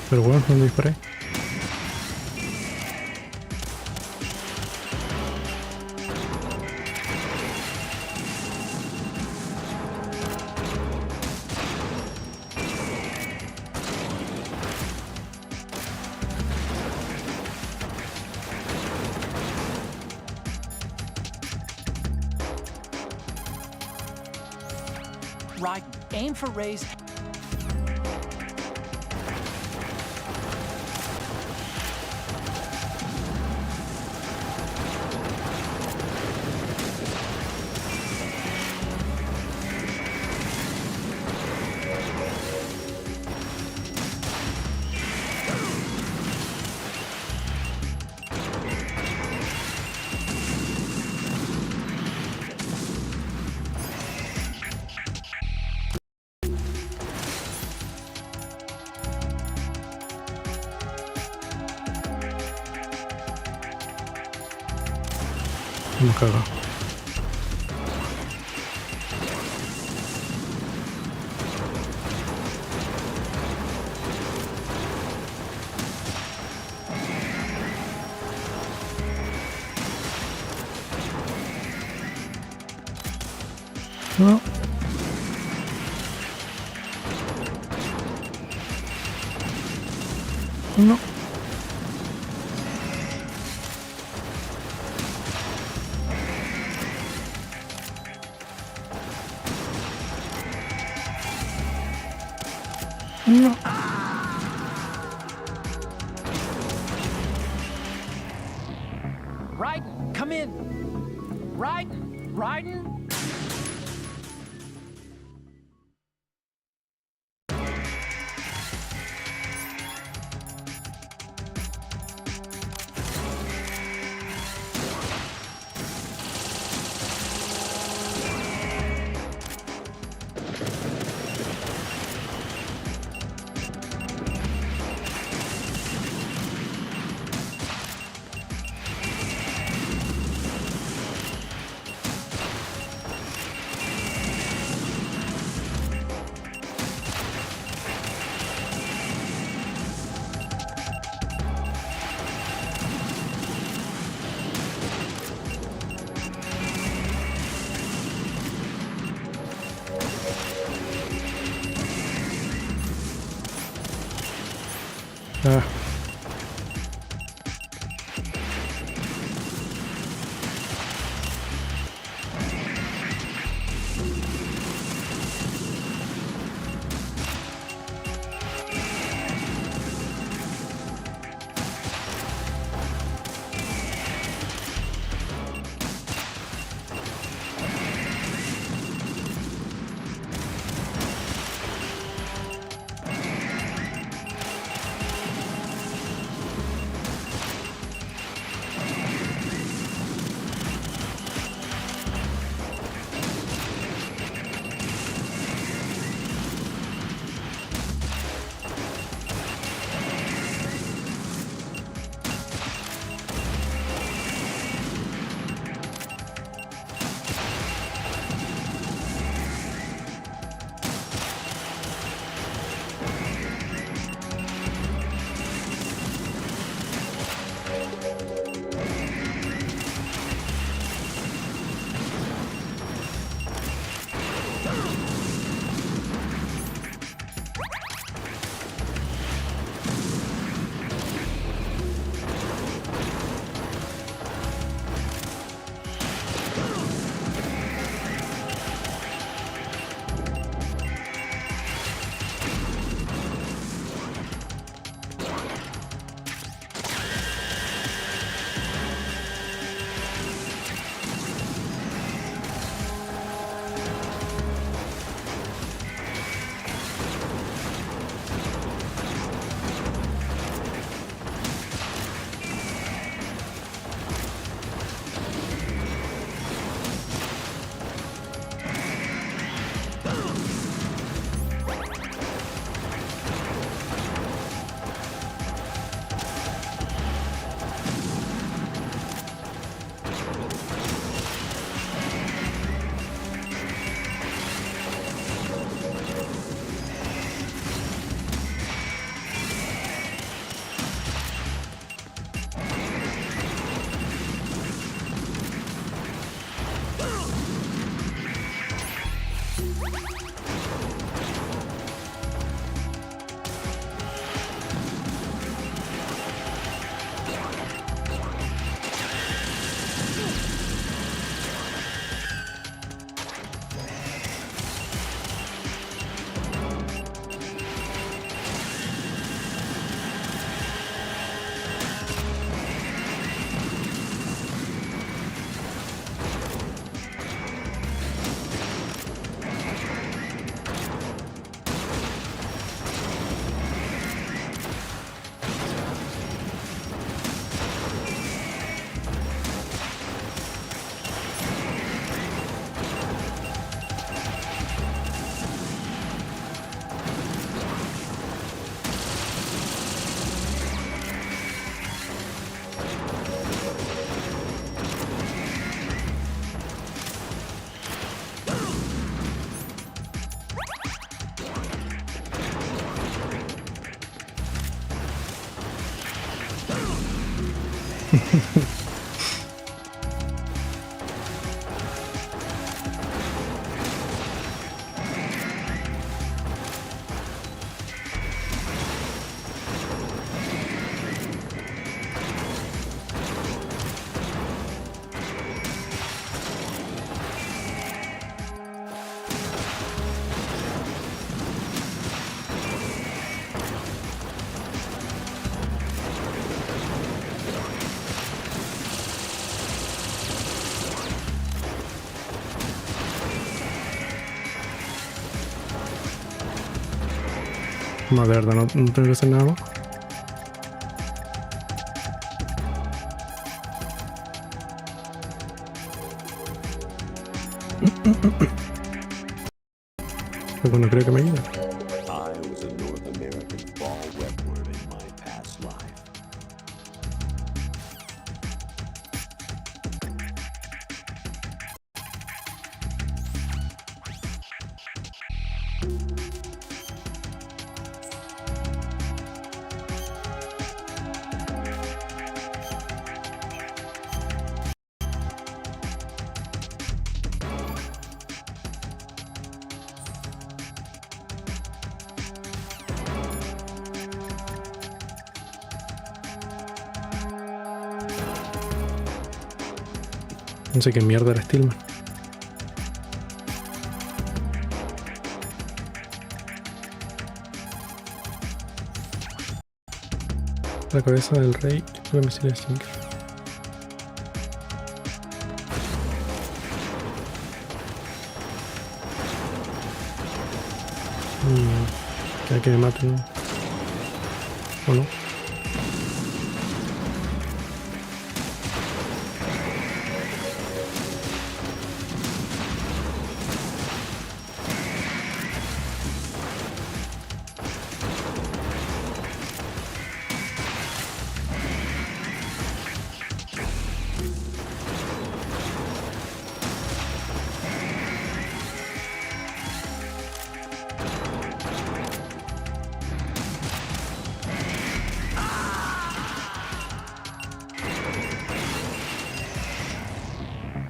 Pero bueno, ¿dónde disparé? Right, aim for Ray's. Me cago. No. No. No. Raiden, come in. Raiden. No, de verdad, no tengo que hacer nada más. Pero no creo que me ayude. I was a North American fall webward in my past life. No sé qué mierda era Stillman. La cabeza del rey y la misiles Stinger. Ya que me maten. ¿O no?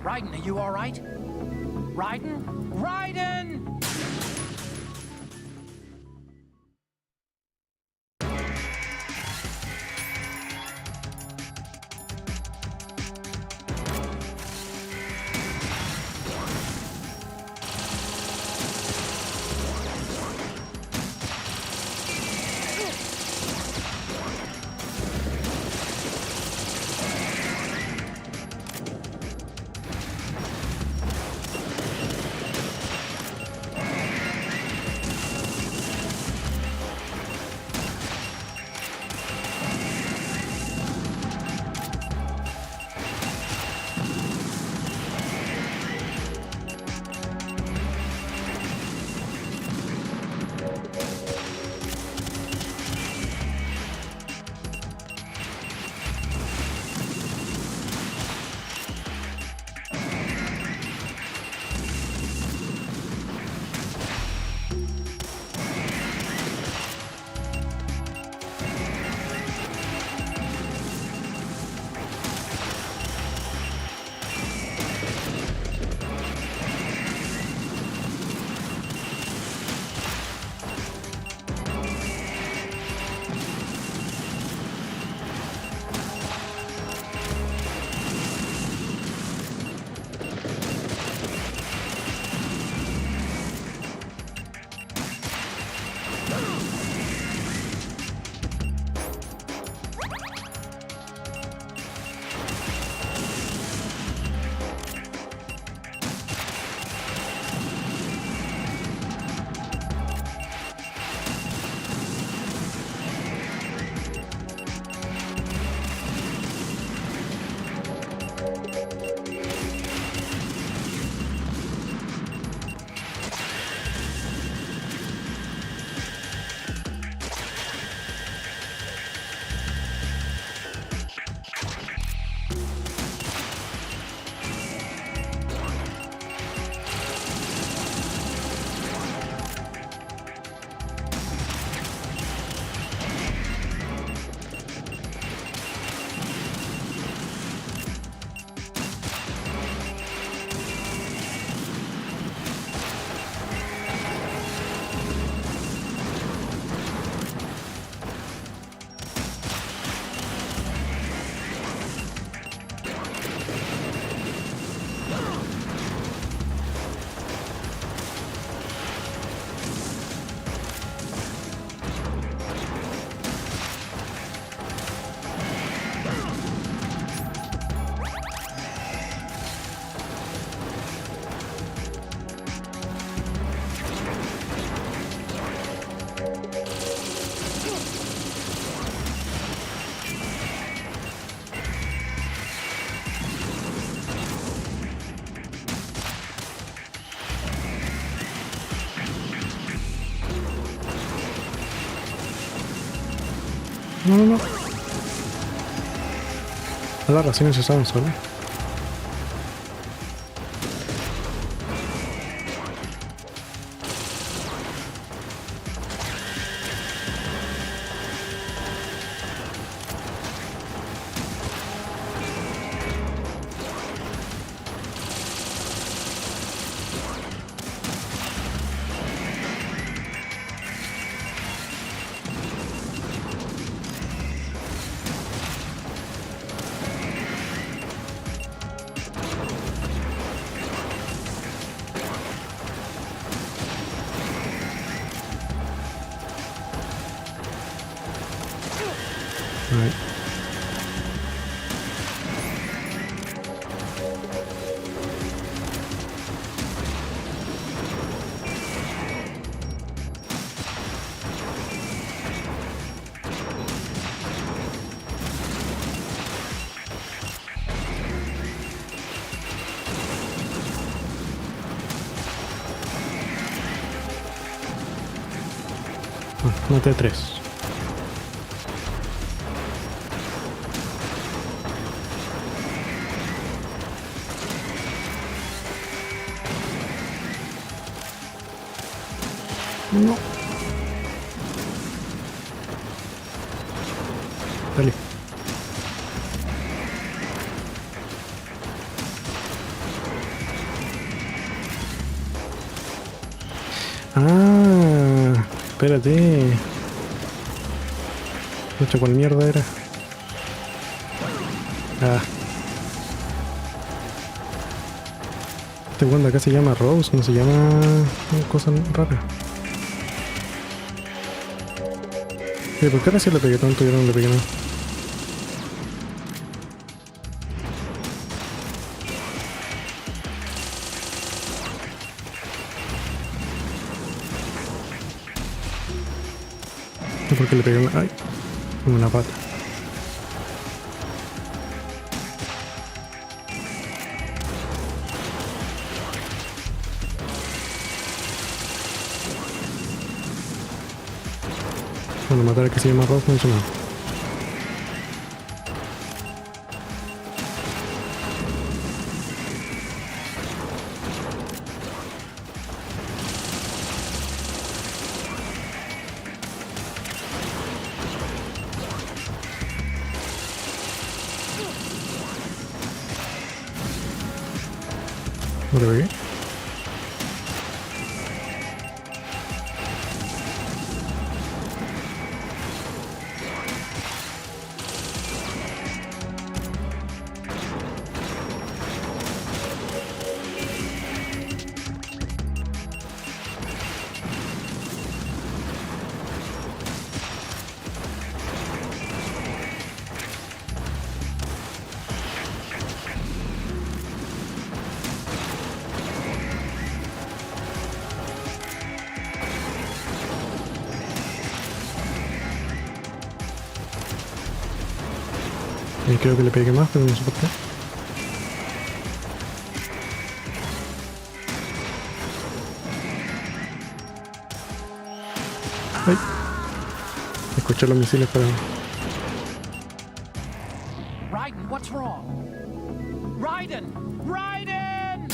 Raiden, are you all right? Raiden? Raiden! No, no, no. Las raciones se usaban solas. Right. Maté 3. No. Dale. Ah, espérate. Pucha, ¿cuál mierda era? Ah. Este weón de acá se llama Rose, no se llama cosa rara. ¿Por qué ahora sí le pegué tanto y ahora no le pegué nada? ¿Y por qué le pegué una? ¡Ay! Con una pata. Bueno, matar a que se llama Rose no hizo nada. ¿No le pegué? Y creo que le pegué más, pero no sé por qué. ¡Ay! Escuché los misiles para... Raiden, what's wrong? Raiden! Raiden!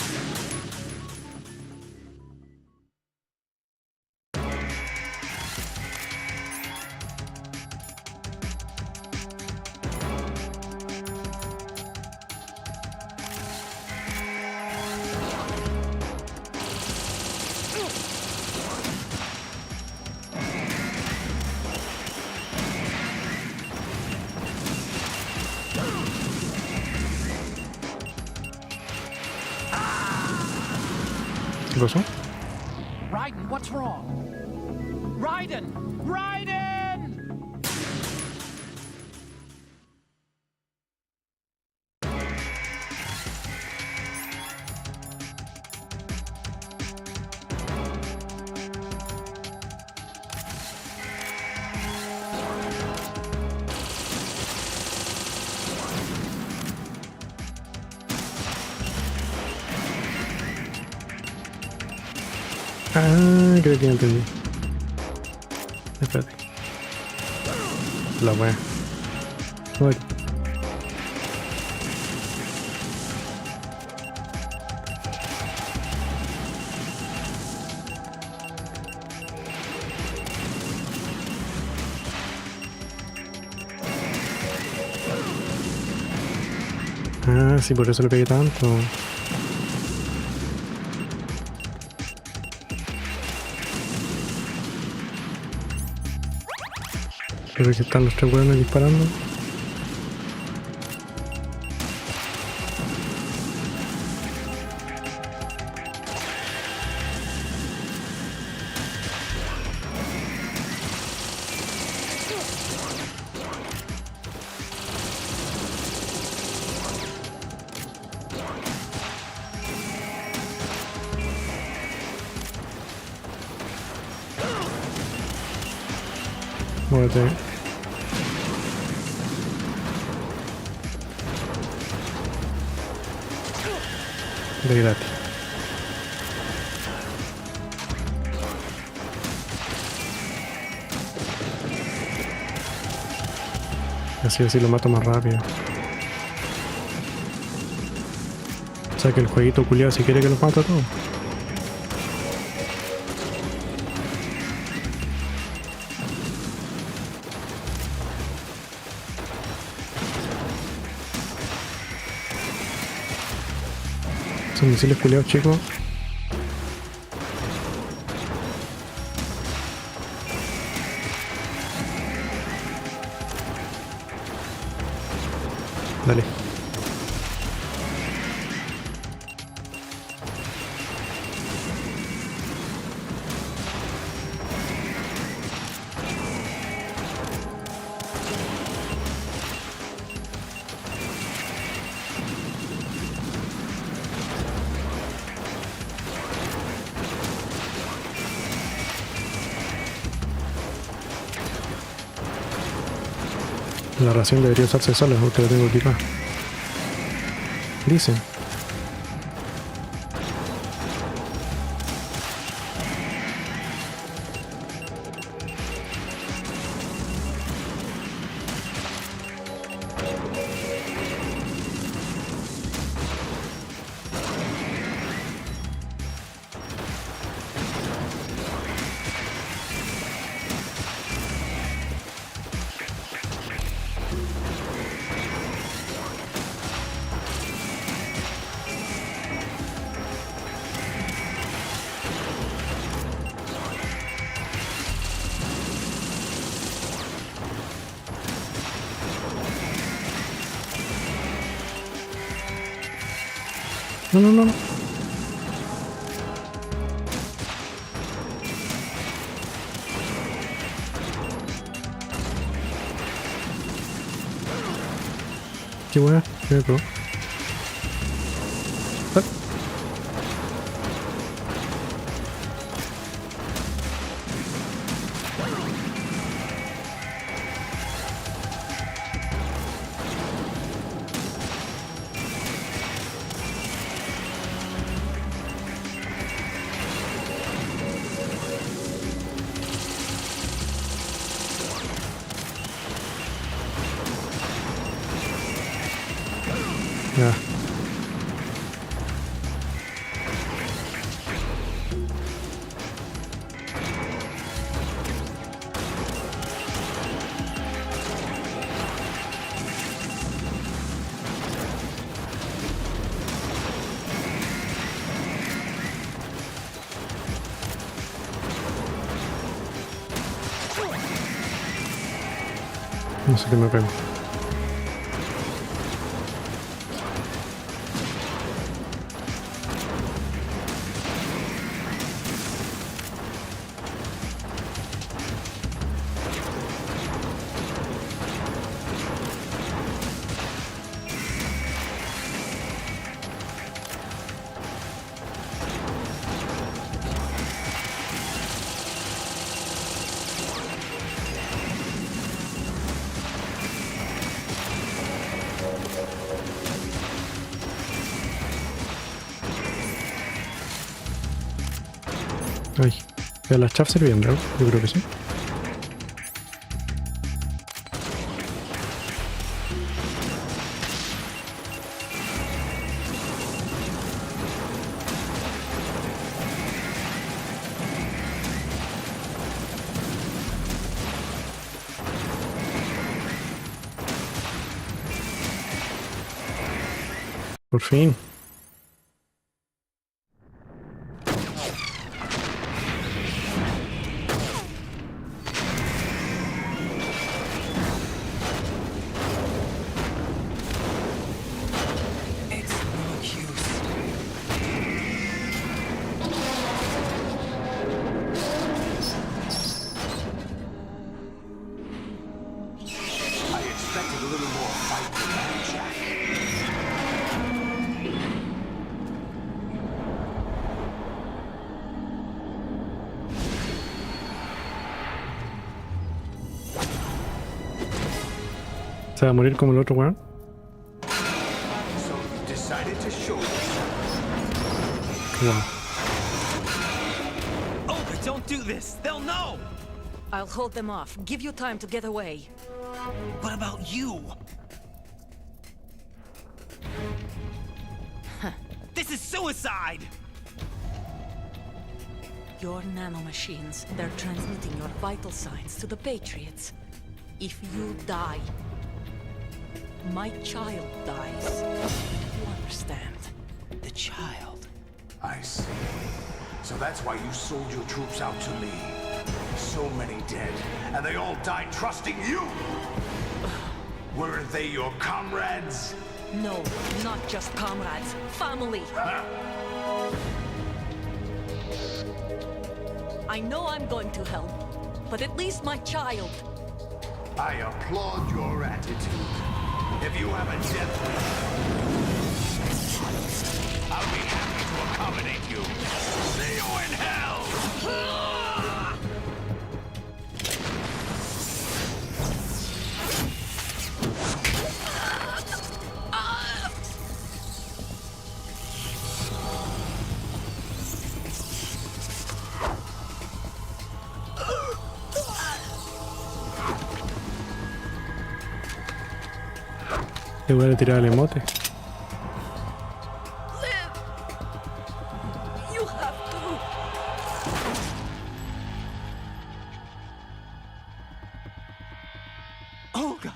¿Qué pasó? Raiden, what's wrong? Raiden! Raiden! Ah, creo que ya entendí. Espérate. La wea. Uy. Ah, sí, por eso le pegué tanto. Pero que están los tres hueones disparando. Muévete. De gratis. Así lo mato más rápido. O sea que el jueguito culiado si quiere que los mate a todos. Son misiles culiados, chicos. Dale. La ración debería usarse sola, porque la tengo equipada. Dicen. No. Qué buena, qué pro. Ya. No sé qué me pego. Ay, ¿ya las chaff sirviendo? Yo creo que sí. Por fin. ¿Se va a morir como el otro weón? Wow. Oh, but don't do this. They'll know. I'll hold them off. Give you time to get away. What about you? This is suicide! Your nanomachines, they're transmitting your vital signs to the Patriots. If you die, my child dies. You understand? The child. I see. So that's why you sold your troops out to me. So many dead, and they all died trusting you! Weren't they your comrades? No, not just comrades. Family. I know I'm going to hell, but at least my child. I applaud your attitude. If you have a death wish, I'll be happy to accommodate you. See you in hell! Le voy a tirar el emote. Live! You have to! Olga!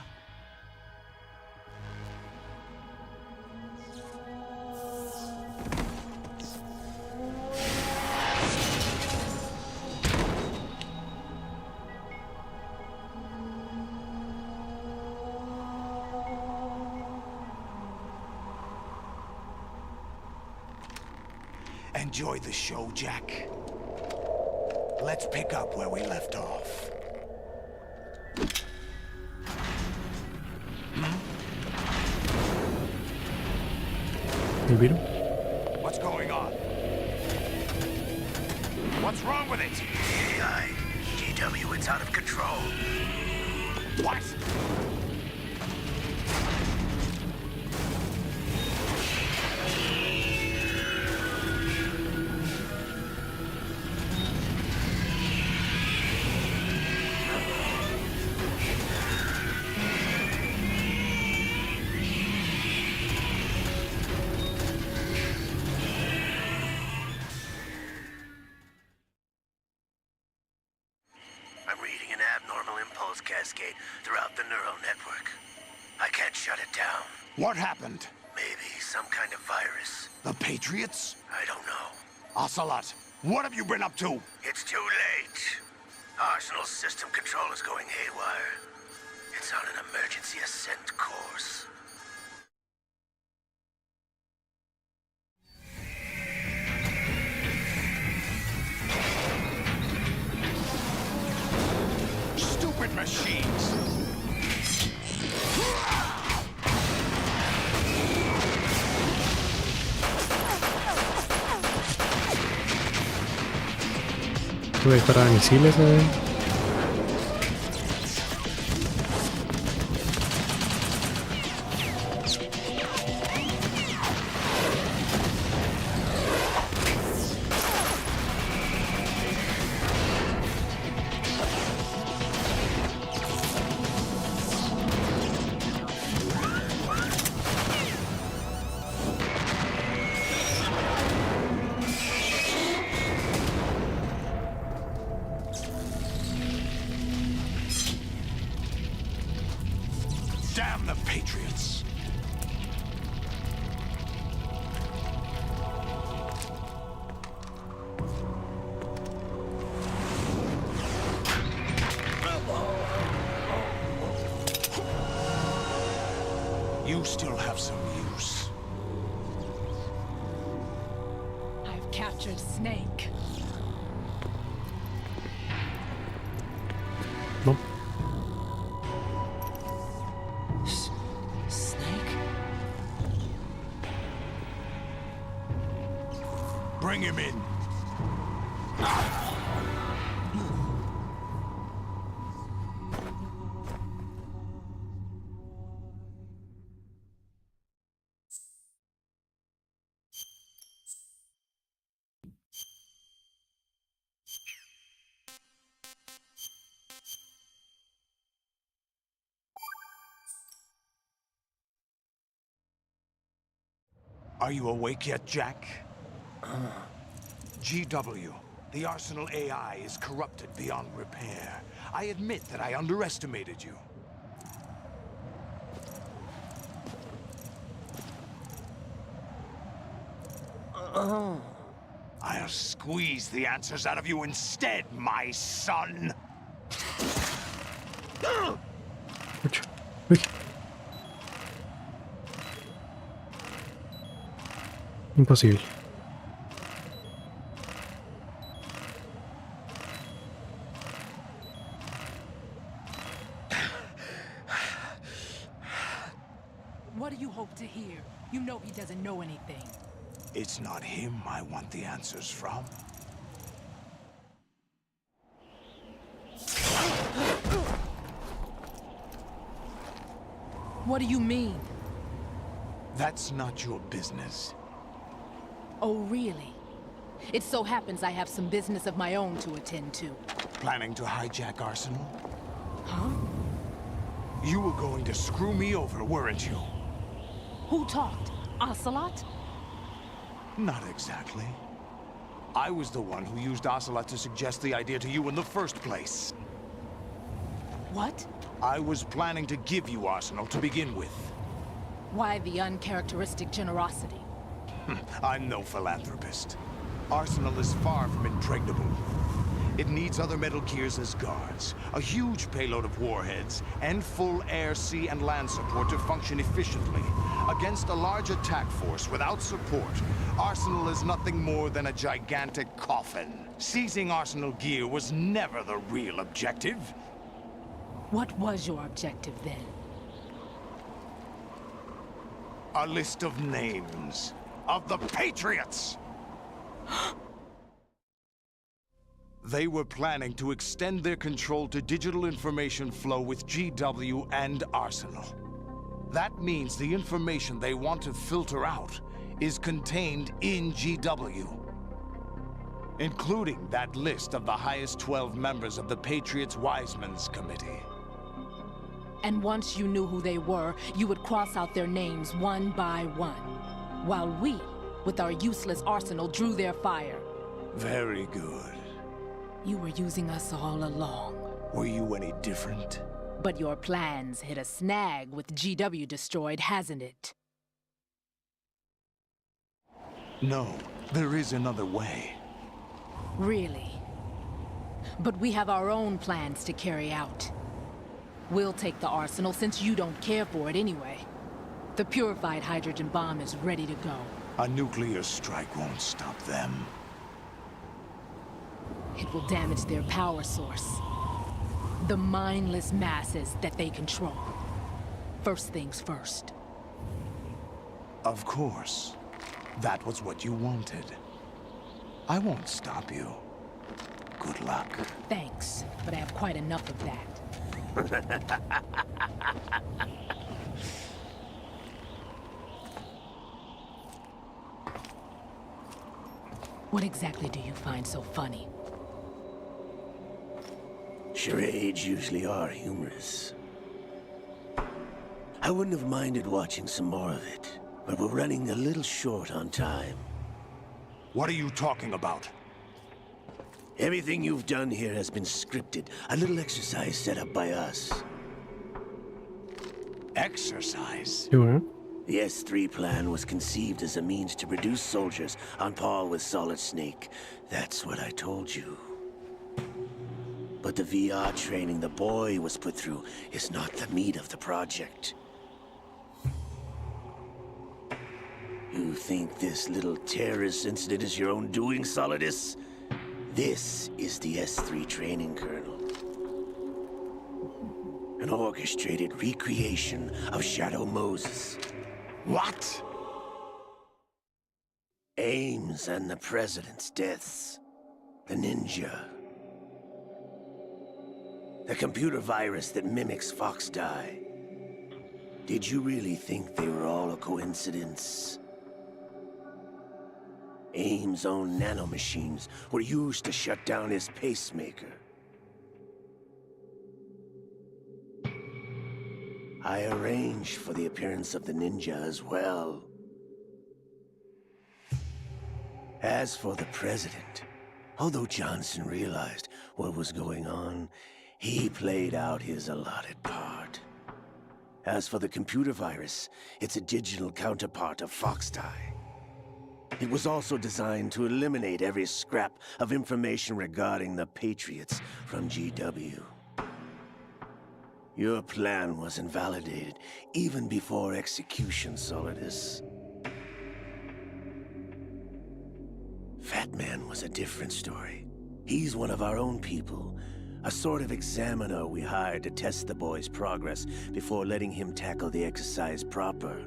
Enjoy the show, Jack. Let's pick up where we left off. ¿El virus? What's going on? What's wrong with it? AI, GW, it's out of control. What? I'm reading an abnormal impulse cascade throughout the neural network. I can't shut it down. What happened? Maybe some kind of virus. The Patriots? I don't know. Ocelot, what have you been up to? It's too late. Arsenal's system control is going haywire. It's on an emergency ascent course. Stupid machines! Voy a disparar a misiles, You still have some use. I've captured Snake. Nope. Snake? Bring him in. Are you awake yet, Jack? GW, the Arsenal AI is corrupted beyond repair. I admit that I underestimated you. I'll squeeze the answers out of you instead, my son! Ouch. Uy. Imposible. What do you hope to hear? You know he doesn't know anything. It's not him I want the answers from. What do you mean? That's not your business. Oh, really? It so happens I have some business of my own to attend to. Planning to hijack Arsenal? Huh? You were going to screw me over, weren't you? Who talked? Ocelot? Not exactly. I was the one who used Ocelot to suggest the idea to you in the first place. What? I was planning to give you Arsenal to begin with. Why the uncharacteristic generosity? I'm no philanthropist. Arsenal is far from impregnable. It needs other Metal Gears as guards, a huge payload of warheads, and full air, sea, and land support to function efficiently. Against a large attack force without support, Arsenal is nothing more than a gigantic coffin. Seizing Arsenal gear was never the real objective. What was your objective then? A list of names of the Patriots! They were planning to extend their control to digital information flow with GW and Arsenal. That means the information they want to filter out is contained in GW, including that list of the highest 12 members of the Patriots Wiseman's Committee. And once you knew who they were, you would cross out their names one by one, while we, with our useless arsenal, drew their fire. Very good. You were using us all along. Were you any different? But your plans hit a snag with GW destroyed, hasn't it? No, there is another way. Really? But we have our own plans to carry out. We'll take the arsenal since you don't care for it anyway. The purified hydrogen bomb is ready to go. A nuclear strike won't stop them. It will damage their power source. The mindless masses that they control. First things first. Of course. That was what you wanted. I won't stop you. Good luck. Thanks, but I have quite enough of that. What exactly do you find so funny? Charades usually are humorous. I wouldn't have minded watching some more of it, but we're running a little short on time. What are you talking about? Everything you've done here has been scripted. A little exercise set up by us. Exercise? Sí, bueno. The S3 plan was conceived as a means to produce soldiers on par with Solid Snake. That's what I told you. But the VR training the boy was put through is not the meat of the project. You think this little terrorist incident is your own doing, Solidus? This is the S3 training kernel. An orchestrated recreation of Shadow Moses. What? Ames and the President's deaths. The Ninja. The computer virus that mimics Foxdie. Did you really think they were all a coincidence? Ames' own nanomachines were used to shut down his pacemaker. I arranged for the appearance of the Ninja as well. As for the President, although Johnson realized what was going on, he played out his allotted part. As for the computer virus, it's a digital counterpart of Foxdie. It was also designed to eliminate every scrap of information regarding the Patriots from GW. Your plan was invalidated even before execution, Solidus. Fat Man was a different story. He's one of our own people, a sort of examiner we hired to test the boy's progress before letting him tackle the exercise proper.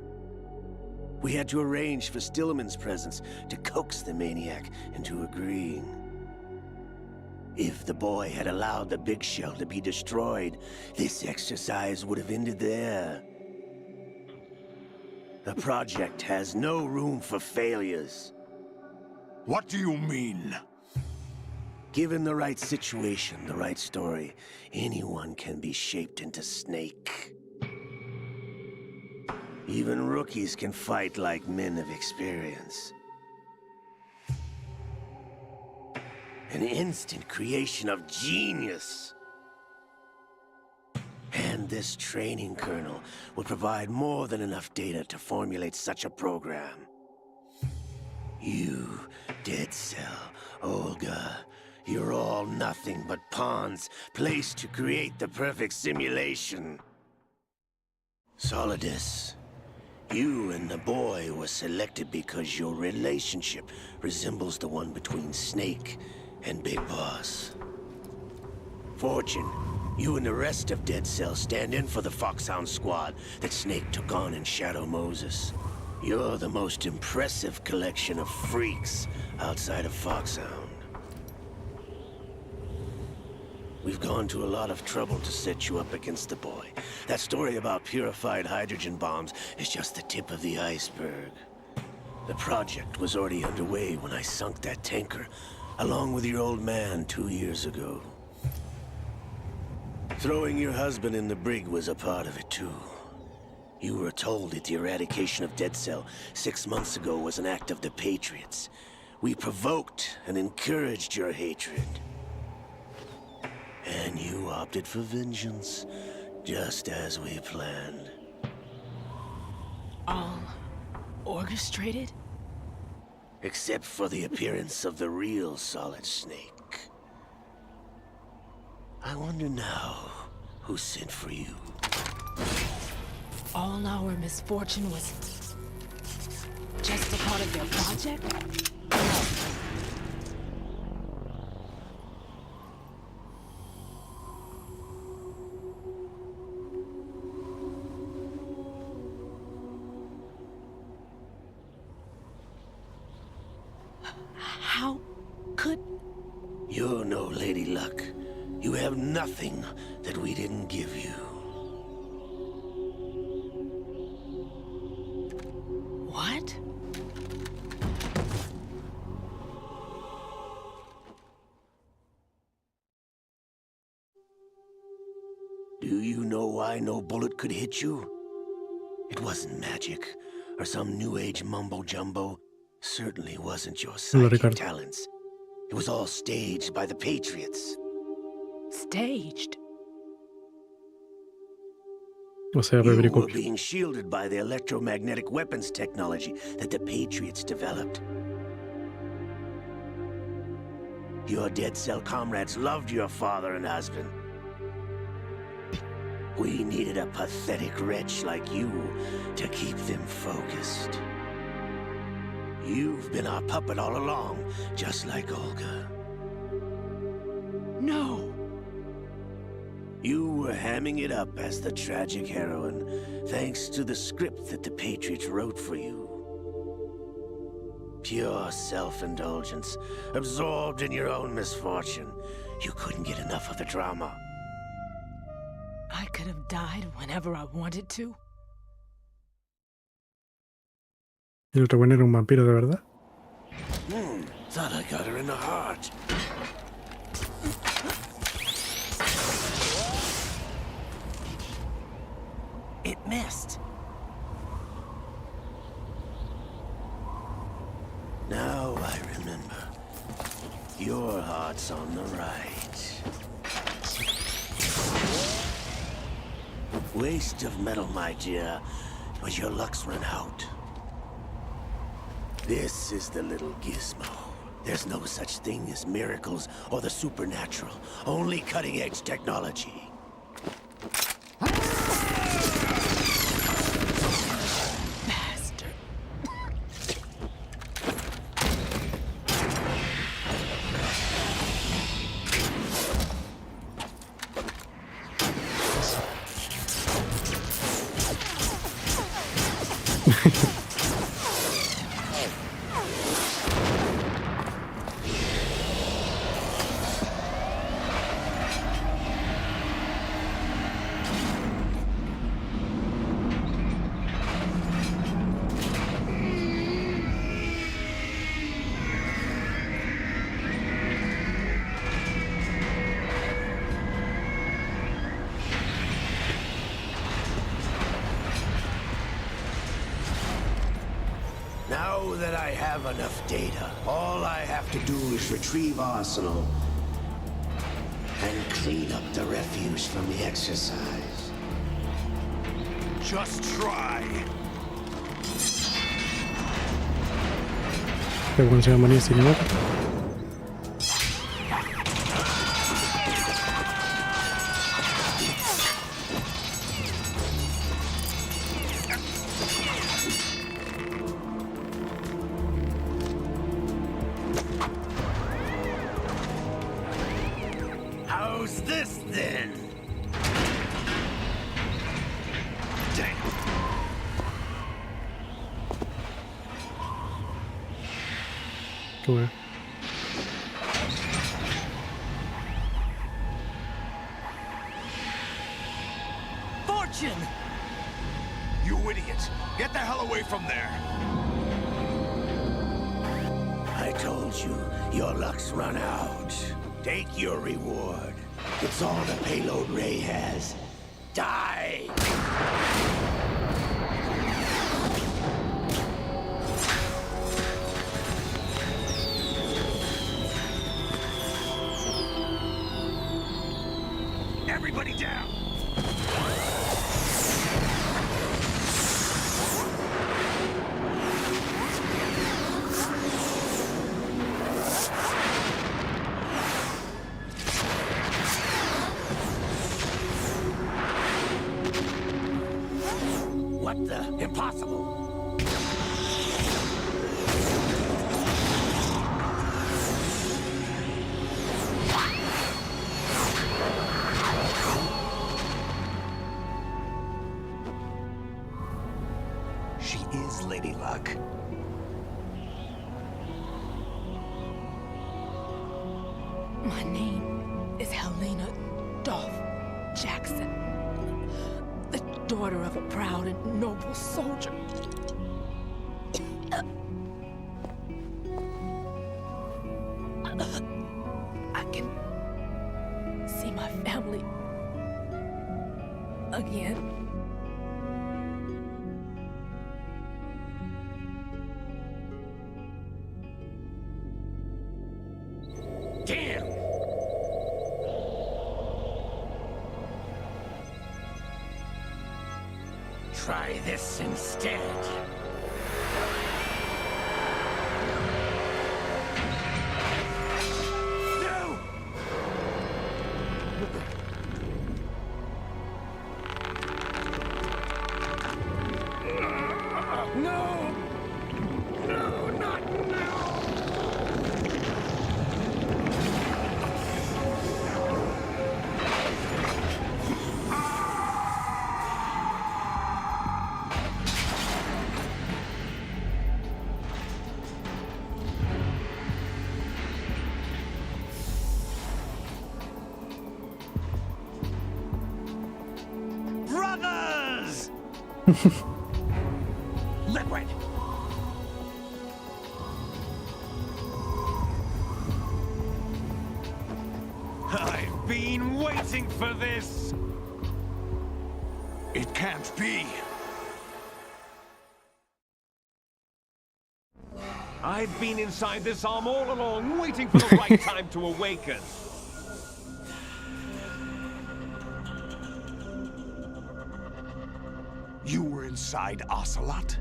We had to arrange for Stillman's presence to coax the maniac into agreeing. If the boy had allowed the big shell to be destroyed, this exercise would have ended there. The project has no room for failures. What do you mean? Given the right situation, the right story, anyone can be shaped into Snake. Even rookies can fight like men of experience. An instant creation of genius. And this training kernel would provide more than enough data to formulate such a program. You, Dead Cell, Olga, you're all nothing but pawns placed to create the perfect simulation. Solidus, you and the boy were selected because your relationship resembles the one between Snake and Big Boss. Fortune, you and the rest of Dead Cell stand in for the Foxhound squad that Snake took on in Shadow Moses. You're the most impressive collection of freaks outside of Foxhound. We've gone to a lot of trouble to set you up against the boy. That story about purified hydrogen bombs is just the tip of the iceberg. The project was already underway when I sunk that tanker, along with your old man 2 years ago. Throwing your husband in the brig was a part of it too. You were told that the eradication of Dead Cell 6 months ago was an act of the Patriots. We provoked and encouraged your hatred. And you opted for vengeance, just as we planned. All orchestrated? Except for the appearance of the real Solid Snake. I wonder now who sent for you. All our misfortune was just a part of their project? How could... You're no Lady Luck. You have nothing that we didn't give you. What? Do you know why no bullet could hit you? It wasn't magic, or some new age mumbo-jumbo. Certainly wasn't your psychic talents. It was all staged by the Patriots. Staged? You were being shielded by the electromagnetic weapons technology that the Patriots developed. Your Dead Cell comrades loved your father and husband. We needed a pathetic wretch like you to keep them focused. You've been our puppet all along, just like Olga. No! You were hamming it up as the tragic heroine, thanks to the script that the Patriots wrote for you. Pure self-indulgence, absorbed in your own misfortune. You couldn't get enough of the drama. I could have died whenever I wanted to. Y el otro bueno era un vampiro de verdad. Thought I got her in the heart. It missed. Now I remember. Your heart's on the right. Waste of metal, my dear, but your luck's run out. This is the little gizmo. There's no such thing as miracles or the supernatural. Only cutting-edge technology. Bastard. Now that I have enough data, all I have to do is retrieve Arsenal and clean up the refuse from the exercise. Just try. Pero cuando se llama manía cinemática. How's this then? Damn. Qué bueno. Fortune! You idiot! Get the hell away from there! I told you, your luck's run out. Take your reward. It's all the payload Ray has. Die! Everybody down! What the? Impossible! She is Lady Luck. My name is Helena Dolph Jackson, the daughter of a proud and noble soldier. I can see my family again. Damn! Try this instead. No! No! No, not Brothers! Liquid! I've been waiting for this! It can't be. I've been inside this arm all along, waiting for the right time to awaken. You were inside Ocelot?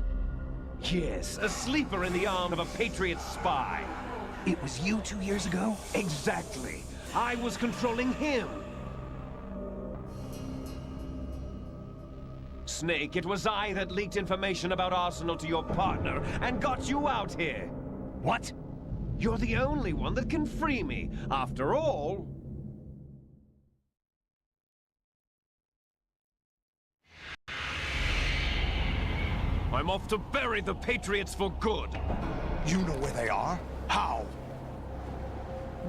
Yes, a sleeper in the arm of a Patriot spy. It was you 2 years ago? Exactly. I was controlling him. Snake, it was I that leaked information about Arsenal to your partner and got you out here. What? You're the only one that can free me. After all... I'm off to bury the Patriots for good. You know where they are? How?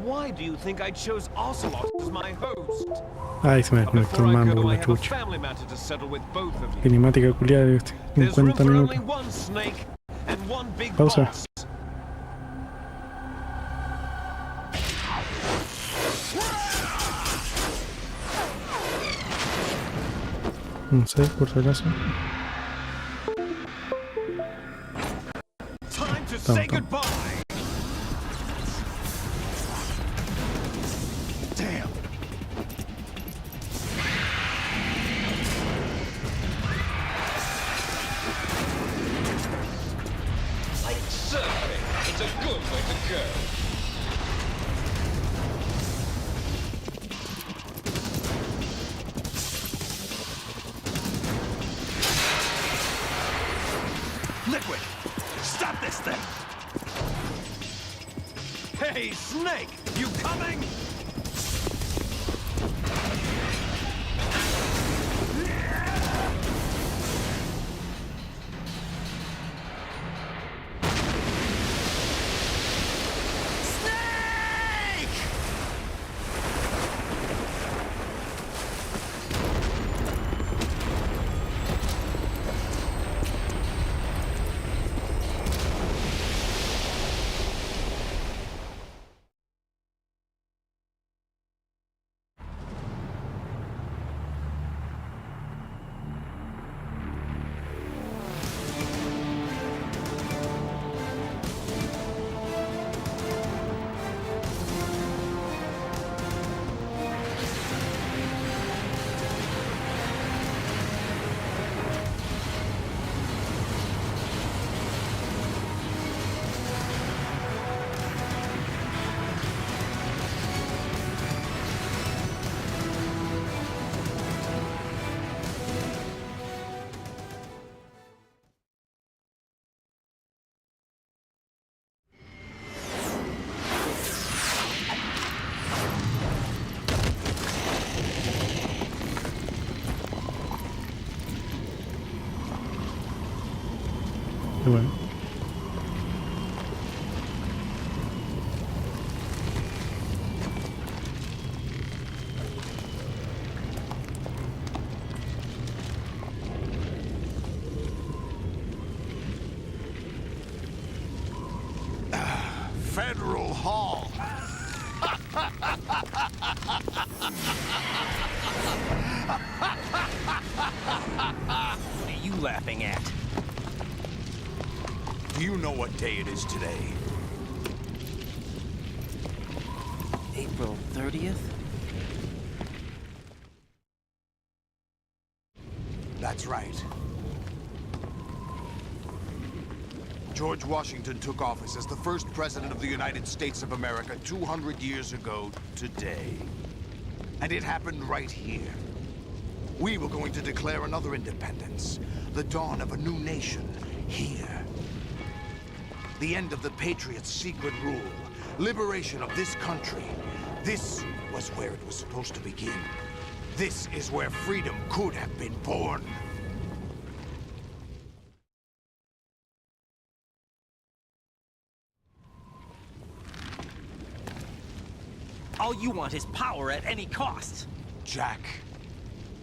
Why do you think I chose Ocelot as my host? Ay, se me But desconectó before el I mando go, con I la have a chucha. family matter to settle with both of you. Cinemática culiada de There's room 50 for only minutos. one Snake and one big Pausa. boss. No sé, por si acaso. Time to say Tom. goodbye. Damn. Like surfing, it's a good way to go. Liquid! Stop this thing! Hey, Snake, you coming? Qué bueno. Federal Hall. What are you laughing at? Do you know what day it is today? April 30th? That's right. George Washington took office as the first president of the United States of America 200 years ago today. And it happened right here. We were going to declare another independence, the dawn of a new nation, here. The end of the Patriots' secret rule. Liberation of this country. This was where it was supposed to begin. This is where freedom could have been born. All you want is power at any cost. Jack,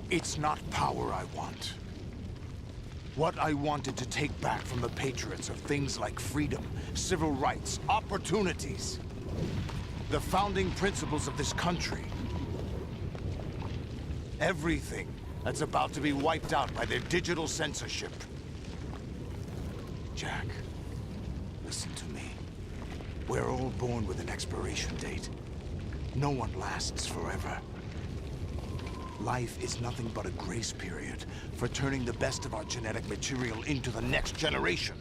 it's not power I want. What I wanted to take back from the Patriots are things like freedom, civil rights, opportunities. The founding principles of this country. Everything that's about to be wiped out by their digital censorship. Jack, listen to me. We're all born with an expiration date. No one lasts forever. Life is nothing but a grace period for turning the best of our genetic material into the next generation.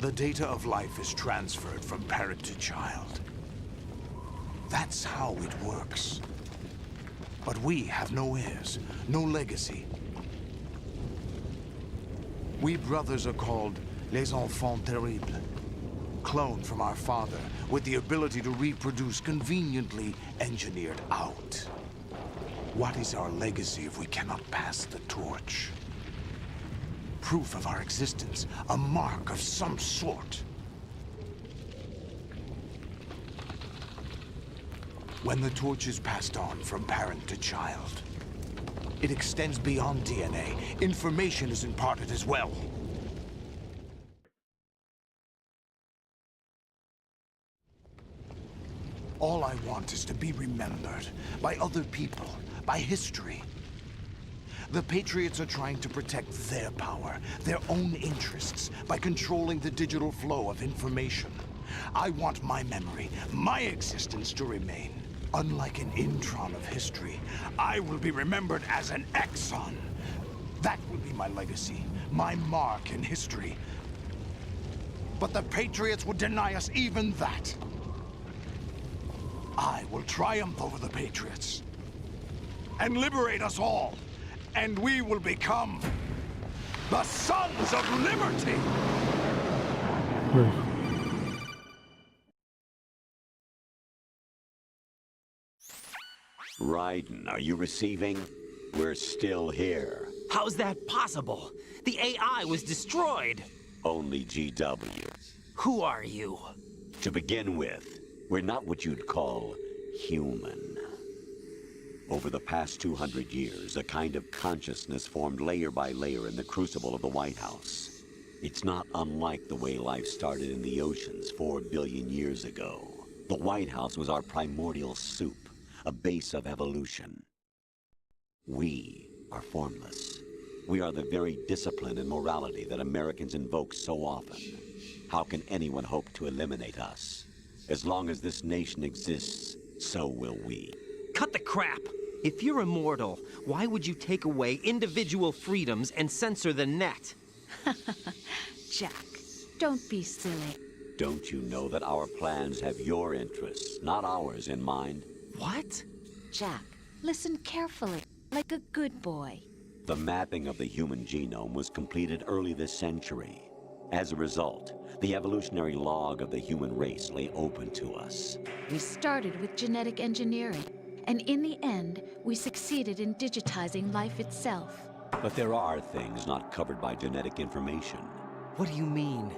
The data of life is transferred from parent to child. That's how it works. But we have no heirs, no legacy. We brothers are called les enfants terribles. Cloned from our father, with the ability to reproduce conveniently engineered out. What is our legacy if we cannot pass the torch? Proof of our existence, a mark of some sort. When the torch is passed on from parent to child, it extends beyond DNA. Information is imparted as well. All I want is to be remembered by other people, by history. The Patriots are trying to protect their power, their own interests, by controlling the digital flow of information. I want my memory, my existence to remain. Unlike an intron of history, I will be remembered as an exon. That will be my legacy, my mark in history. But the Patriots would deny us even that. I will triumph over the Patriots and liberate us all, and we will become the Sons of Liberty! Raiden, are you receiving? We're still here. How's that possible? The AI was destroyed. Only GW. Who are you? To begin with, we're not what you'd call human. Over the past 200 years, a kind of consciousness formed layer by layer in the crucible of the White House. It's not unlike the way life started in the oceans 4 billion years ago. The White House was our primordial soup, a base of evolution. We are formless. We are the very discipline and morality that Americans invoke so often. How can anyone hope to eliminate us? As long as this nation exists, so will we. Cut the crap! If you're immortal, why would you take away individual freedoms and censor the net? Jack, don't be silly. Don't you know that our plans have your interests, not ours, in mind? What? Jack, listen carefully, like a good boy. The mapping of the human genome was completed early this century. As a result, the evolutionary log of the human race lay open to us. We started with genetic engineering, and in the end, we succeeded in digitizing life itself. But there are things not covered by genetic information. What do you mean?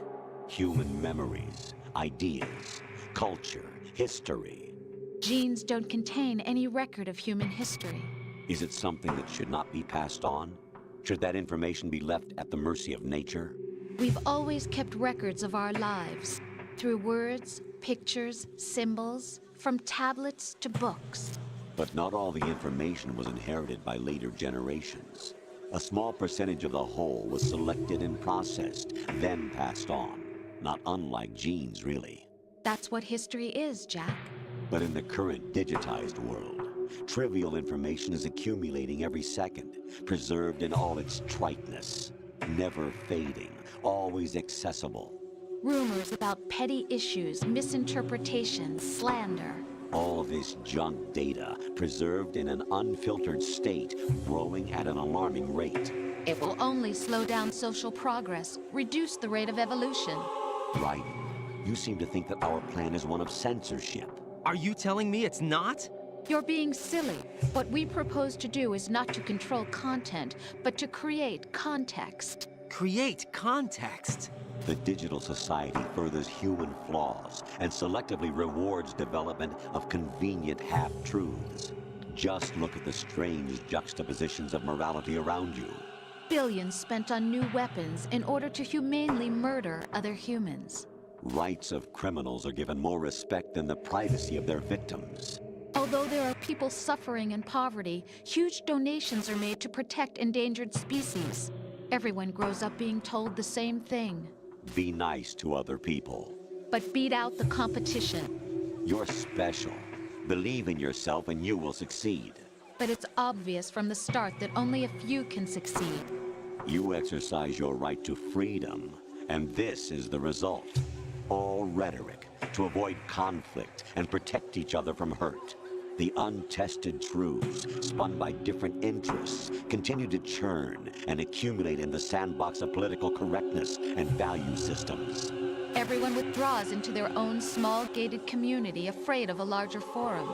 Human memories, ideas, culture, history. Genes don't contain any record of human history. Is it something that should not be passed on? Should that information be left at the mercy of nature? We've always kept records of our lives, through words, pictures, symbols, from tablets to books. But not all the information was inherited by later generations. A small percentage of the whole was selected and processed, then passed on. Not unlike genes, really. That's what history is, Jack. But in the current digitized world, trivial information is accumulating every second, preserved in all its triteness, never fading, always accessible. Rumors about petty issues, misinterpretations, slander. All this junk data, preserved in an unfiltered state, growing at an alarming rate. It will only slow down social progress, reduce the rate of evolution. Right. You seem to think that our plan is one of censorship. Are you telling me it's not? You're being silly. What we propose to do is not to control content, but to create context. Create context? The digital society furthers human flaws and selectively rewards development of convenient half-truths. Just look at the strange juxtapositions of morality around you. Billions spent on new weapons in order to humanely murder other humans. Rights of criminals are given more respect than the privacy of their victims. Although there are people suffering in poverty, huge donations are made to protect endangered species. Everyone grows up being told the same thing. Be nice to other people. But beat out the competition. You're special. Believe in yourself and you will succeed. But it's obvious from the start that only a few can succeed. You exercise your right to freedom, and this is the result. All rhetoric to avoid conflict and protect each other from hurt. The untested truths, spun by different interests, continue to churn and accumulate in the sandbox of political correctness and value systems. Everyone withdraws into their own small gated community, afraid of a larger forum.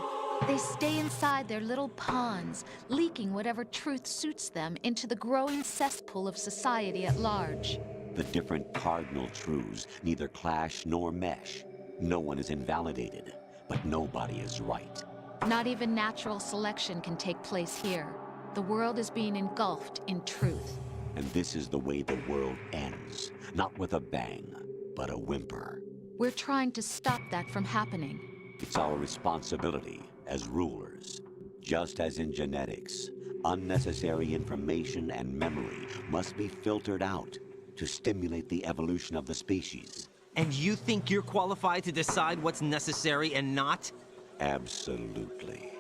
They stay inside their little ponds, leaking whatever truth suits them into the growing cesspool of society at large. The different cardinal truths neither clash nor mesh. No one is invalidated, but nobody is right. Not even natural selection can take place here. The world is being engulfed in truth. And this is the way the world ends. Not with a bang, but a whimper. We're trying to stop that from happening. It's our responsibility as rulers. Just as in genetics, unnecessary information and memory must be filtered out to stimulate the evolution of the species. And you think you're qualified to decide what's necessary and not? Absolutely.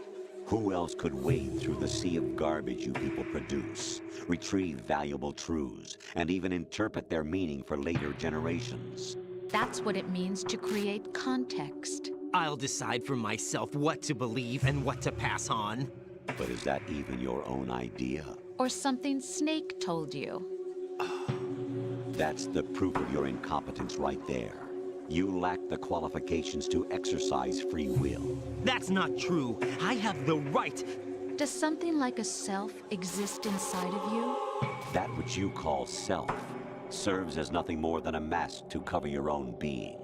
Who else could wade through the sea of garbage you people produce, retrieve valuable truths, and even interpret their meaning for later generations? That's what it means to create context. I'll decide for myself what to believe and what to pass on. But is that even your own idea? Or something Snake told you? That's the proof of your incompetence right there. You lack the qualifications to exercise free will. That's not true. I have the right. Does something like a self exist inside of you? That which you call self serves as nothing more than a mask to cover your own being.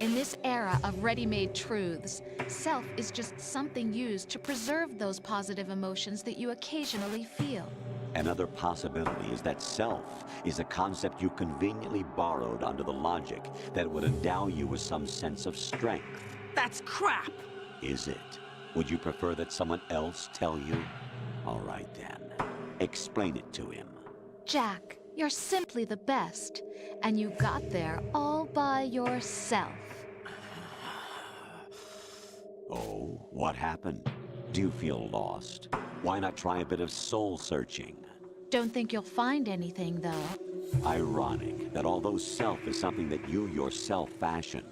In this era of ready-made truths, self is just something used to preserve those positive emotions that you occasionally feel. Another possibility is that self is a concept you conveniently borrowed under the logic that would endow you with some sense of strength. That's crap! Is it? Would you prefer that someone else tell you? All right then. Explain it to him. Jack, you're simply the best, and you got there all by yourself. Oh, what happened? Do you feel lost? Why not try a bit of soul-searching? Don't think you'll find anything, though. Ironic that although self is something that you yourself fashioned,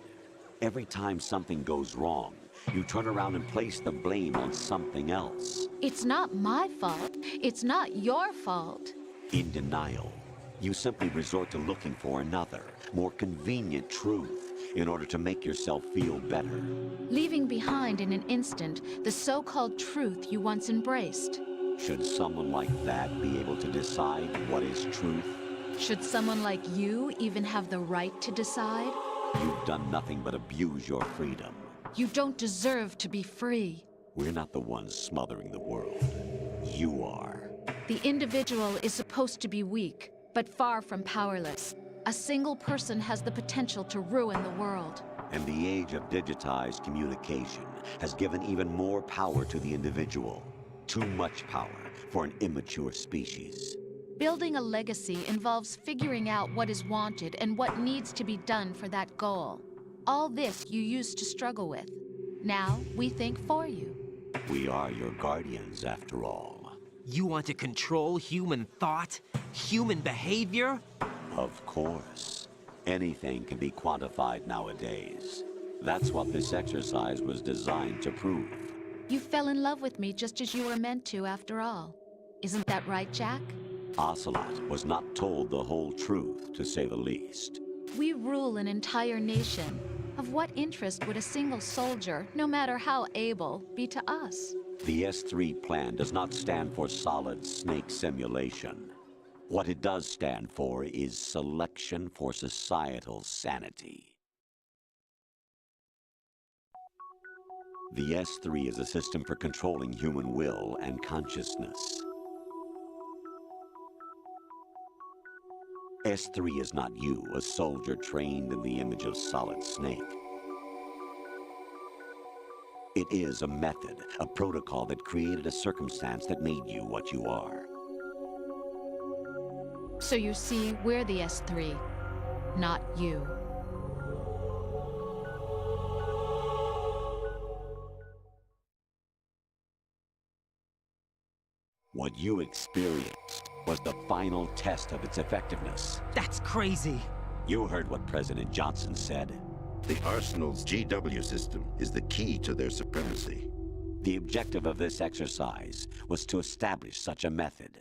every time something goes wrong, you turn around and place the blame on something else. It's not my fault. It's not your fault. In denial, you simply resort to looking for another, more convenient truth in order to make yourself feel better. Leaving behind in an instant the so-called truth you once embraced. Should someone like that be able to decide what is truth? Should someone like you even have the right to decide? You've done nothing but abuse your freedom. You don't deserve to be free. We're not the ones smothering the world. You are. The individual is supposed to be weak, but far from powerless. A single person has the potential to ruin the world. And the age of digitized communication has given even more power to the individual. Too much power for an immature species. Building a legacy involves figuring out what is wanted and what needs to be done for that goal. All this you used to struggle with. Now we think for you. We are your guardians, after all. You want to control human thought? Human behavior? Of course. Anything can be quantified nowadays. That's what this exercise was designed to prove. You fell in love with me just as you were meant to, after all. Isn't that right, Jack? Ocelot was not told the whole truth, to say the least. We rule an entire nation. Of what interest would a single soldier, no matter how able, be to us? The S3 plan does not stand for solid snake simulation. What it does stand for is selection for societal sanity. The S3 is a system for controlling human will and consciousness. S3 is not you, a soldier trained in the image of Solid Snake. It is a method, a protocol that created a circumstance that made you what you are. So you see, we're the S3, not you. What you experienced was the final test of its effectiveness. That's crazy. You heard what President Johnson said. The Arsenal's GW system is the key to their supremacy. The objective of this exercise was to establish such a method.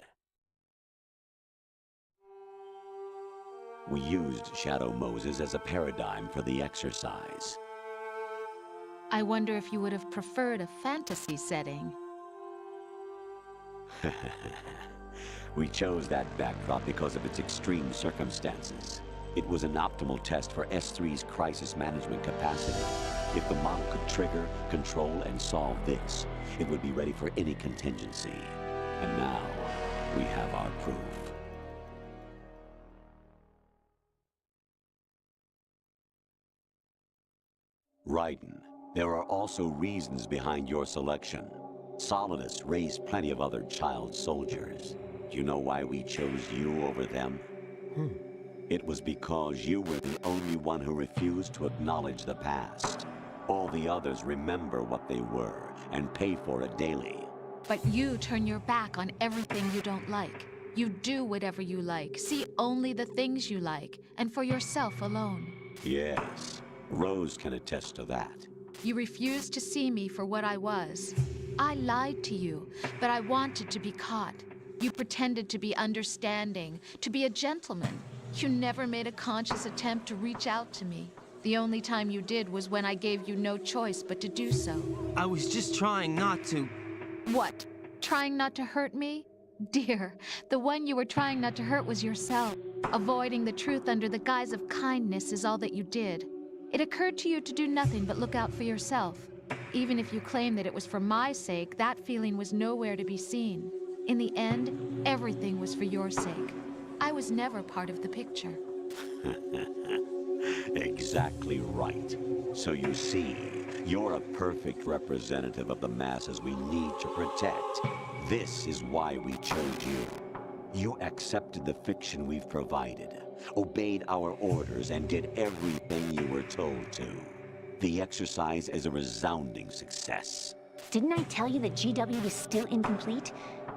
We used Shadow Moses as a paradigm for the exercise. I wonder if you would have preferred a fantasy setting. We chose that backdrop because of its extreme circumstances. It was an optimal test for S3's crisis management capacity. If the model could trigger, control, and solve this, it would be ready for any contingency. And now, we have our proof. Raiden, there are also reasons behind your selection. Solidus raised plenty of other child soldiers. Do you know why we chose you over them? It was because you were the only one who refused to acknowledge the past. All the others remember what they were and pay for it daily. But you turn your back on everything you don't like. You do whatever you like, see only the things you like, and for yourself alone. Yes, Rose can attest to that. You refused to see me for what I was. I lied to you, but I wanted to be caught. You pretended to be understanding, to be a gentleman. You never made a conscious attempt to reach out to me. The only time you did was when I gave you no choice but to do so. I was just trying not to. What? Trying not to hurt me? Dear, the one you were trying not to hurt was yourself. Avoiding the truth under the guise of kindness is all that you did. It occurred to you to do nothing but look out for yourself. Even if you claim that it was for my sake, that feeling was nowhere to be seen. In the end, everything was for your sake. I was never part of the picture. Exactly right. So you see, you're a perfect representative of the masses we need to protect. This is why we chose you. You accepted the fiction we've provided, obeyed our orders, and did everything you were told to. The exercise is a resounding success. Didn't I tell you that GW was still incomplete?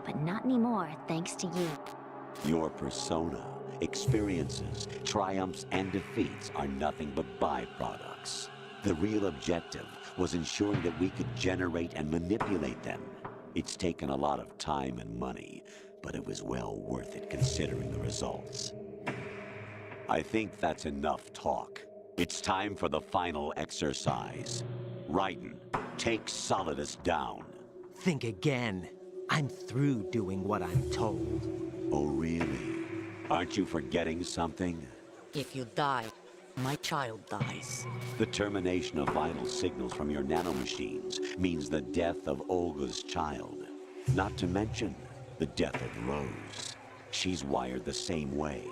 But not anymore, thanks to you. Your persona, experiences, triumphs, and defeats are nothing but byproducts. The real objective was ensuring that we could generate and manipulate them. It's taken a lot of time and money, but it was well worth it considering the results. I think that's enough talk. It's time for the final exercise. Raiden, take Solidus down. Think again. I'm through doing what I'm told. Oh, really? Aren't you forgetting something? If you die, my child dies. The termination of vital signals from your nanomachines means the death of Olga's child. Not to mention the death of Rose. She's wired the same way.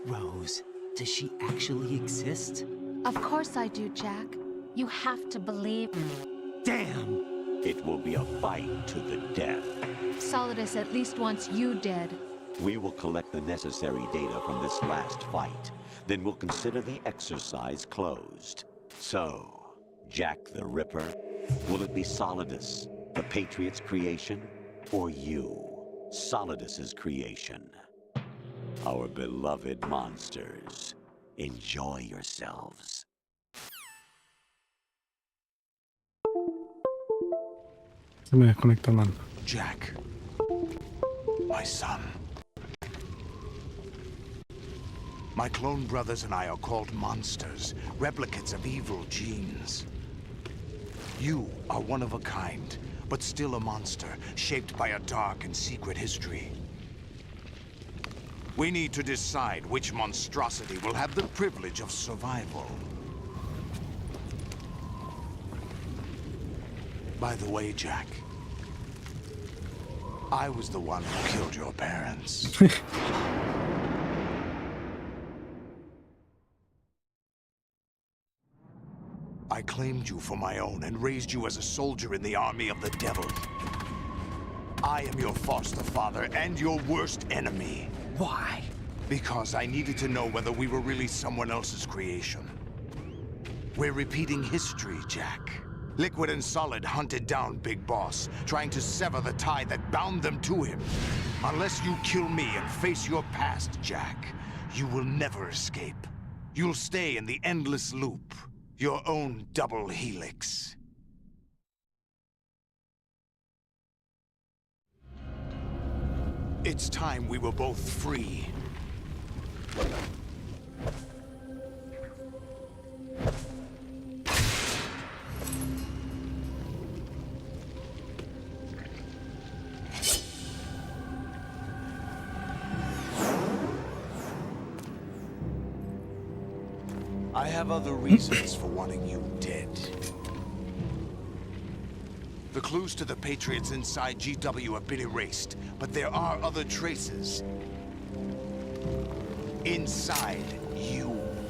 Rose, does she actually exist? Of course I do, Jack. You have to believe me. Damn! It will be a fight to the death. Solidus at least wants you dead. We will collect the necessary data from this last fight. Then we'll consider the exercise closed. So, Jack the Ripper, will it be Solidus, the Patriot's creation, or you, Solidus's creation? Our beloved monsters, enjoy yourselves. Se me desconecta el mando. Jack, my son. My clone brothers and I are called monsters, replicates of evil genes. You are one of a kind, but still a monster, shaped by a dark and secret history. We need to decide which monstrosity will have the privilege of survival. By the way, Jack, I was the one who killed your parents. I claimed you for my own and raised you as a soldier in the army of the devil. I am your foster father and your worst enemy. Why? Because I needed to know whether we were really someone else's creation. We're repeating history, Jack. Liquid and Solid hunted down Big Boss, trying to sever the tie that bound them to him. Unless you kill me and face your past, Jack, you will never escape. You'll stay in the endless loop. Your own double helix. It's time we were both free. I have other reasons for wanting you dead. The clues to the Patriots inside GW have been erased, but there are other traces. Inside you.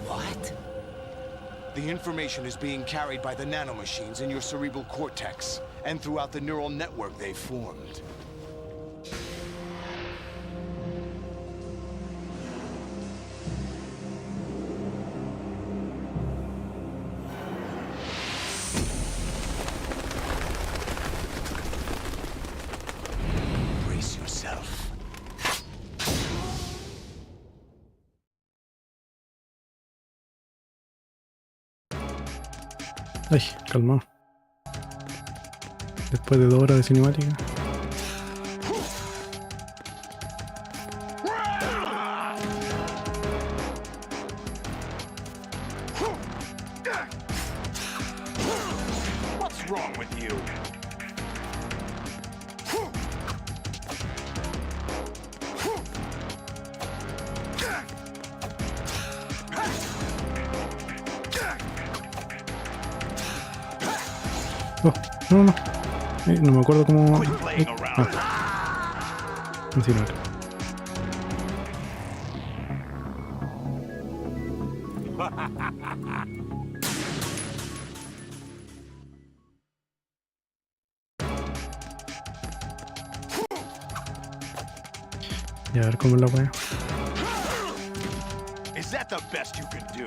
What? The information is being carried by the nanomachines in your cerebral cortex, and throughout the neural network they formed. Brace yourself. Ay, calmado. Después de 2 horas de cinemática. What's wrong with you? Oh, no, no. No me acuerdo cómo. Quit playing around. Así no era. Y a ver cómo es la wea. Is that the best you can do?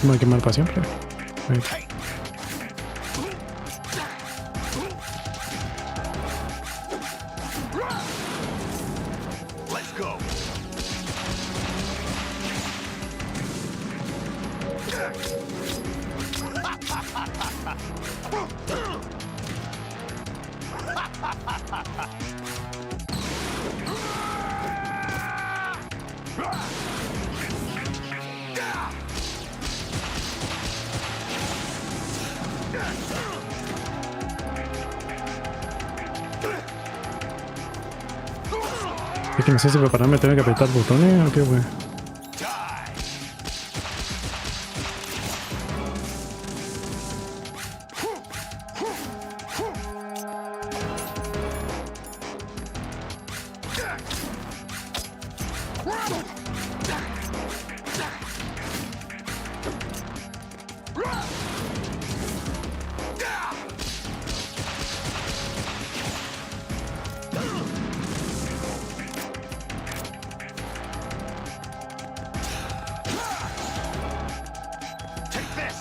Me voy a quemar para siempre. Ahí. Let's go. Es que no sé si prepararme tener que apretar botones o qué wea. Take this.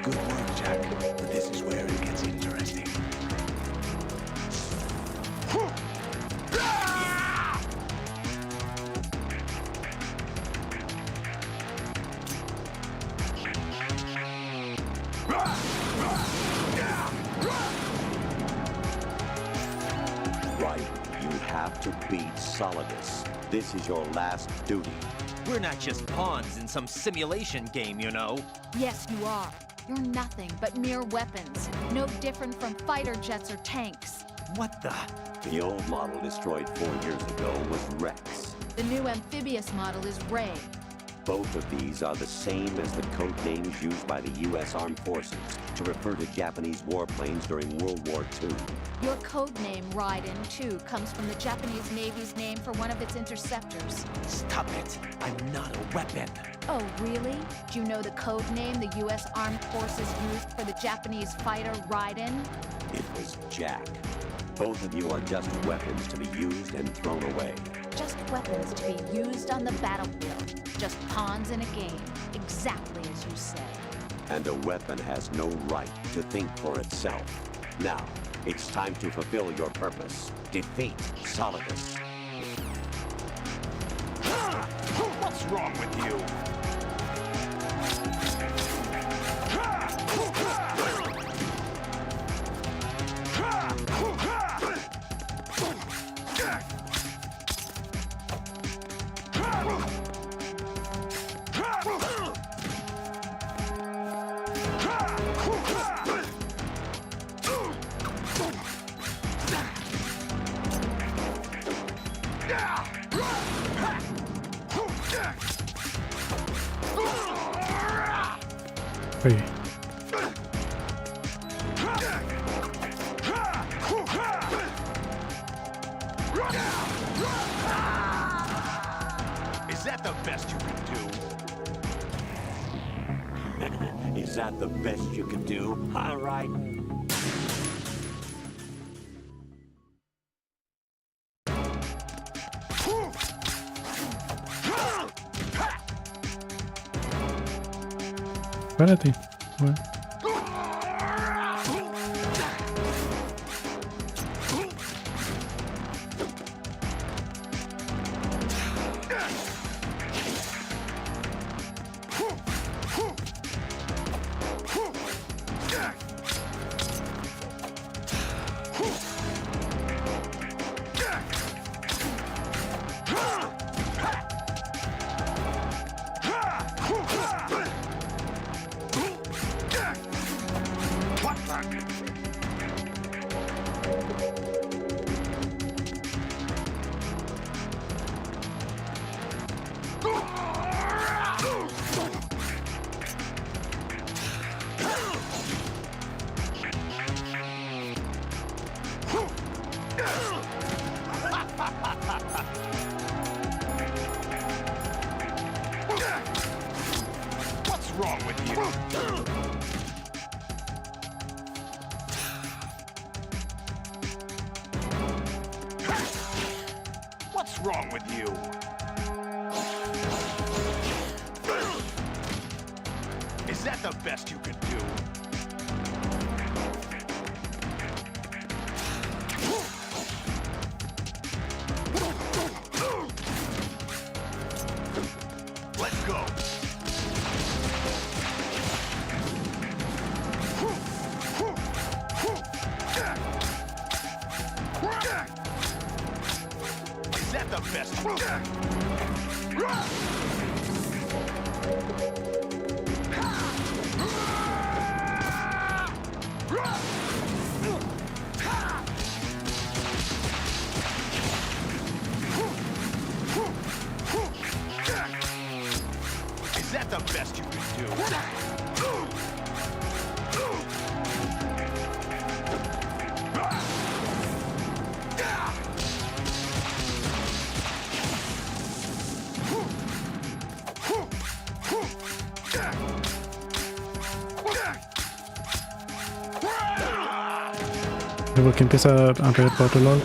Good work, Jack. But this is where it gets interesting. Right. You have to beat Solidus. This is your last duty. We're not just pawns in some simulation game, you know. Yes, you are. You're nothing but mere weapons. No different from fighter jets or tanks. What the? The old model destroyed 4 years ago was Rex. The new amphibious model is Ray. Both of these are the same as the code names used by the U.S. Armed Forces to refer to Japanese warplanes during World War II. Your code name, Raiden, too, comes from the Japanese Navy's name for one of its interceptors. Stop it. I'm not a weapon. Oh, really? Do you know the code name the U.S. Armed Forces used for the Japanese fighter Raiden? It was Jack. Both of you are just weapons to be used and thrown away. Just weapons to be used on the battlefield. Just pawns in a game. Exactly as you said. And a weapon has no right to think for itself. Now, it's time to fulfill your purpose. Defeat Solidus. What's wrong with you? Oye. Is that the best you can do? Is that the best you can do? All right. Espérate. Bueno. What's wrong with you? What's wrong with you? Is that the best you can do? Let's go. Is that the best you can do? Is that the best you can do? Porque empieza a reír para otro lado.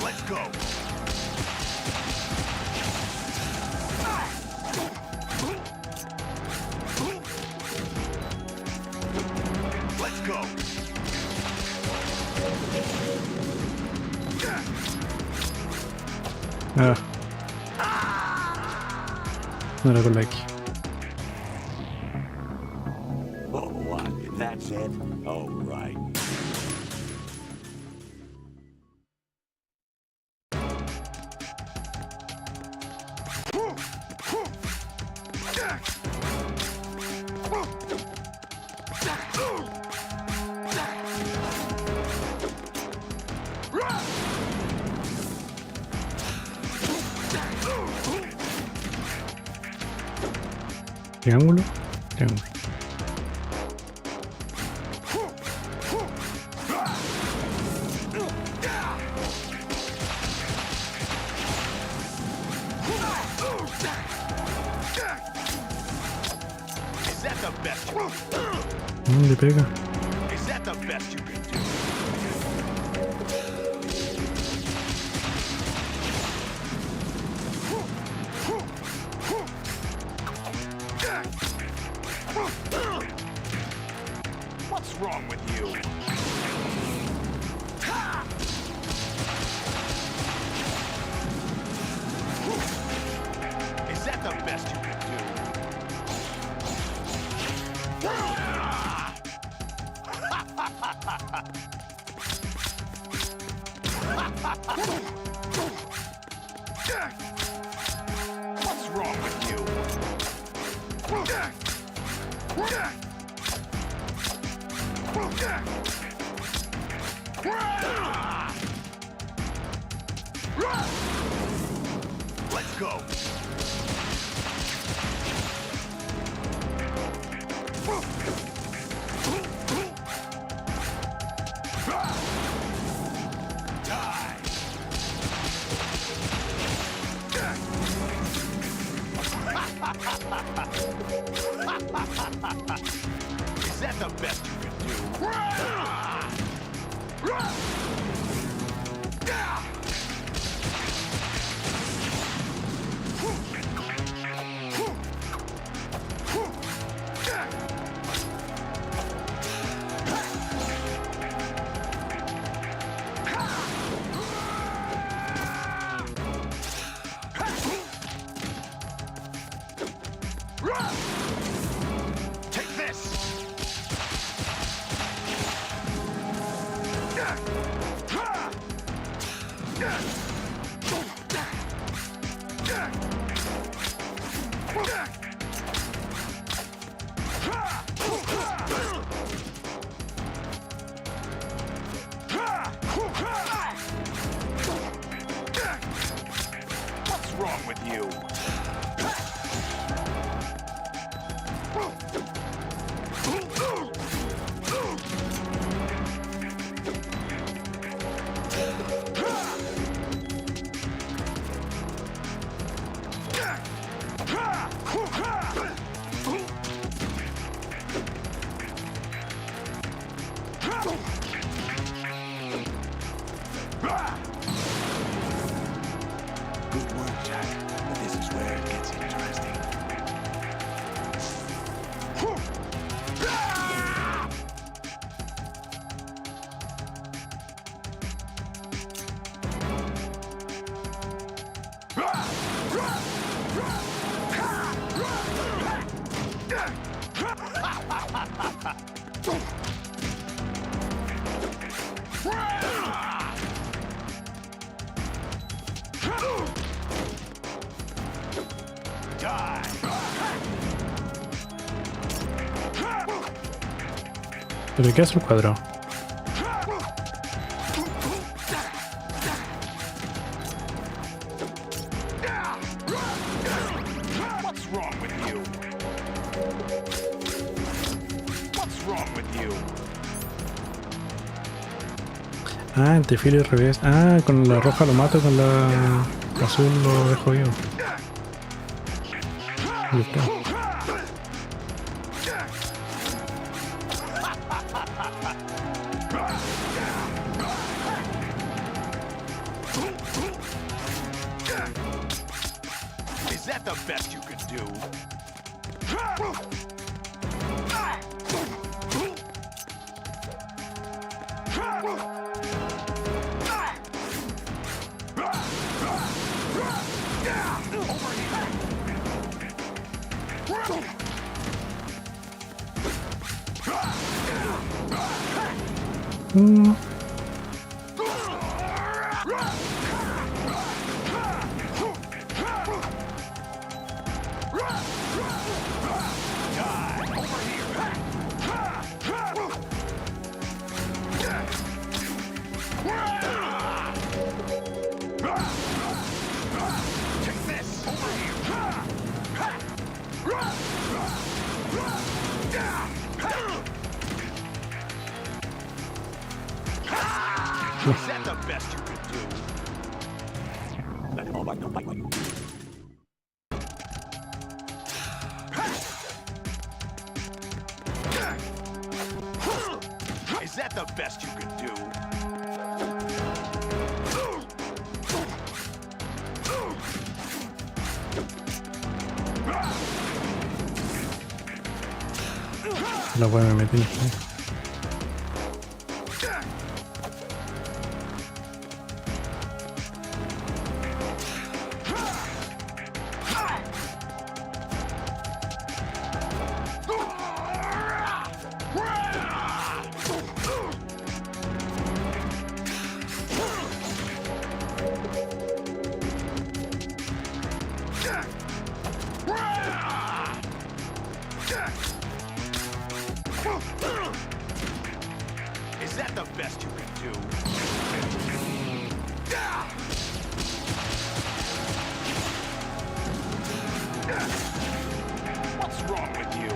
Let's go. Let's go. No era con la X. Oh, what? That's it? Oh, right. Triángulo. Triángulo. Is that the best you Le pega. Is that the best you can do? What's wrong with you? Is that the best you can do? What's wrong with you? Let's go. Is that the best you can do? Take this! What's wrong with you? Good work, Jack. But this is where it gets interesting. ¿Pero qué hace el cuadrado? What's wrong with you? What's wrong with you? Ah, entre filo y revés. Ah, con la roja lo mato, con la azul lo dejo vivo. Listo. Is that the best you could do? Is that the best you could do? Is that the best you could do? No puedo meter. Is that the best you can do? What's wrong with you?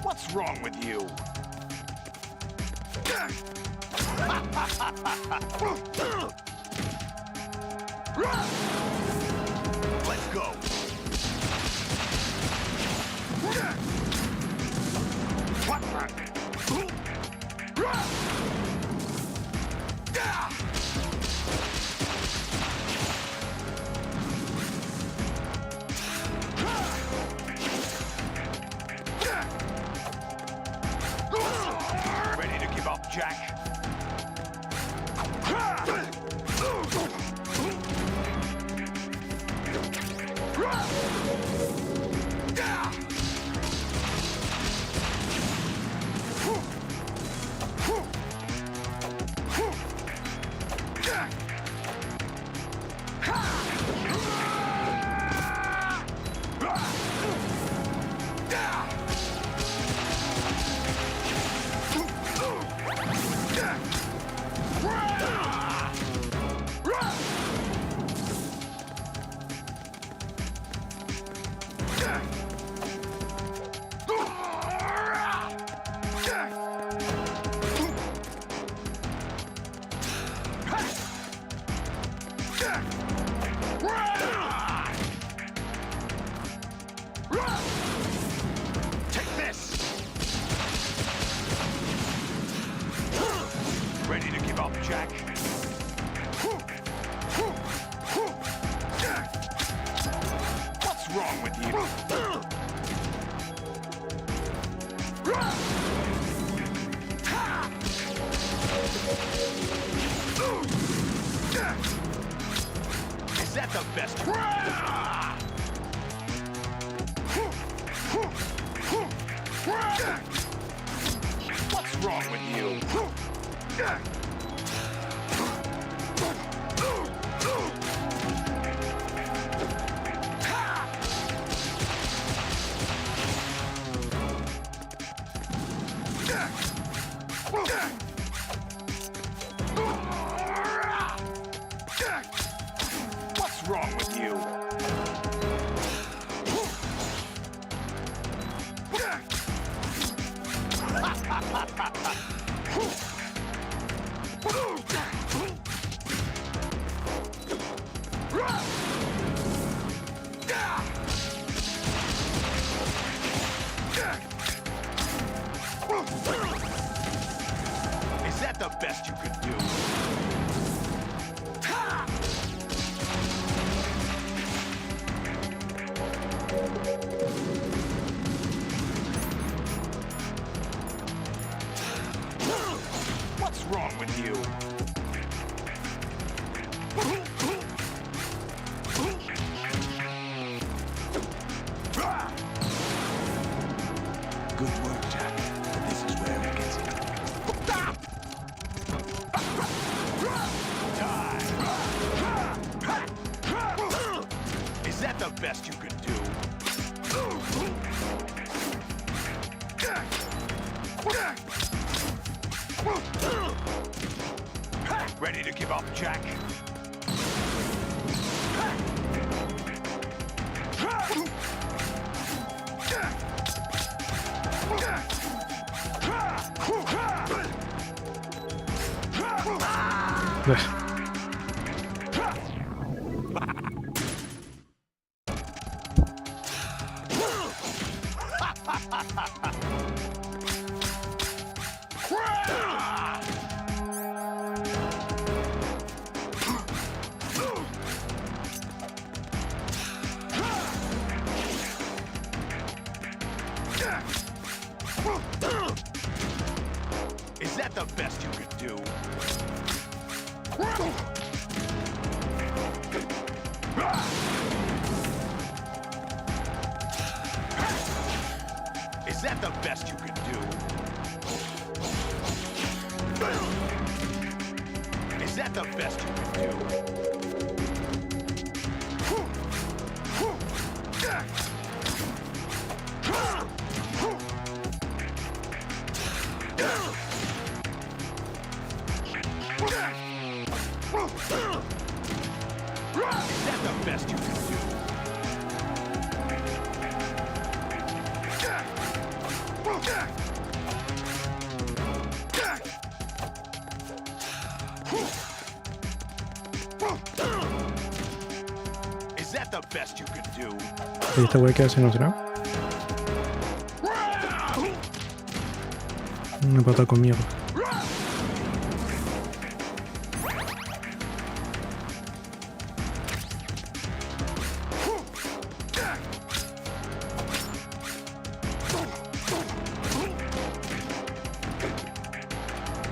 What's wrong with you? Let's go. Ready to give up, Jack? Take this! Ready to give up, Jack? What's wrong with you? Is that the best? What's wrong with you? What's wrong with you? the best you could do? Ready to give up, Jack? Is that the best you could do? Is that the best you could do? Is that the best you could do? Is that the best you can do? Is that the best you can do? ¿Y esta wea queda así emocionado? Una pata con mierda.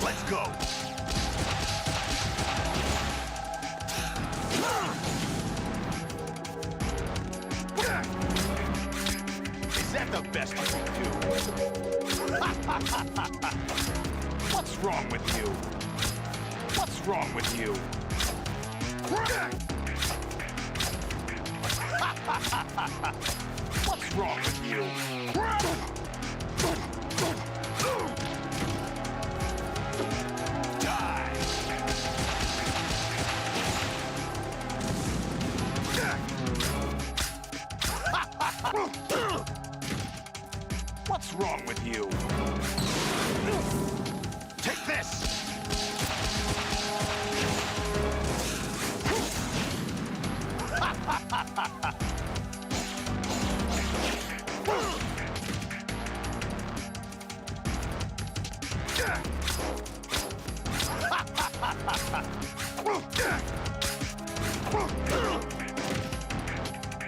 Let's go. Is that the best you can do? What's wrong with you? What's wrong with you? What's wrong with you? Die! What's wrong with you? Take this!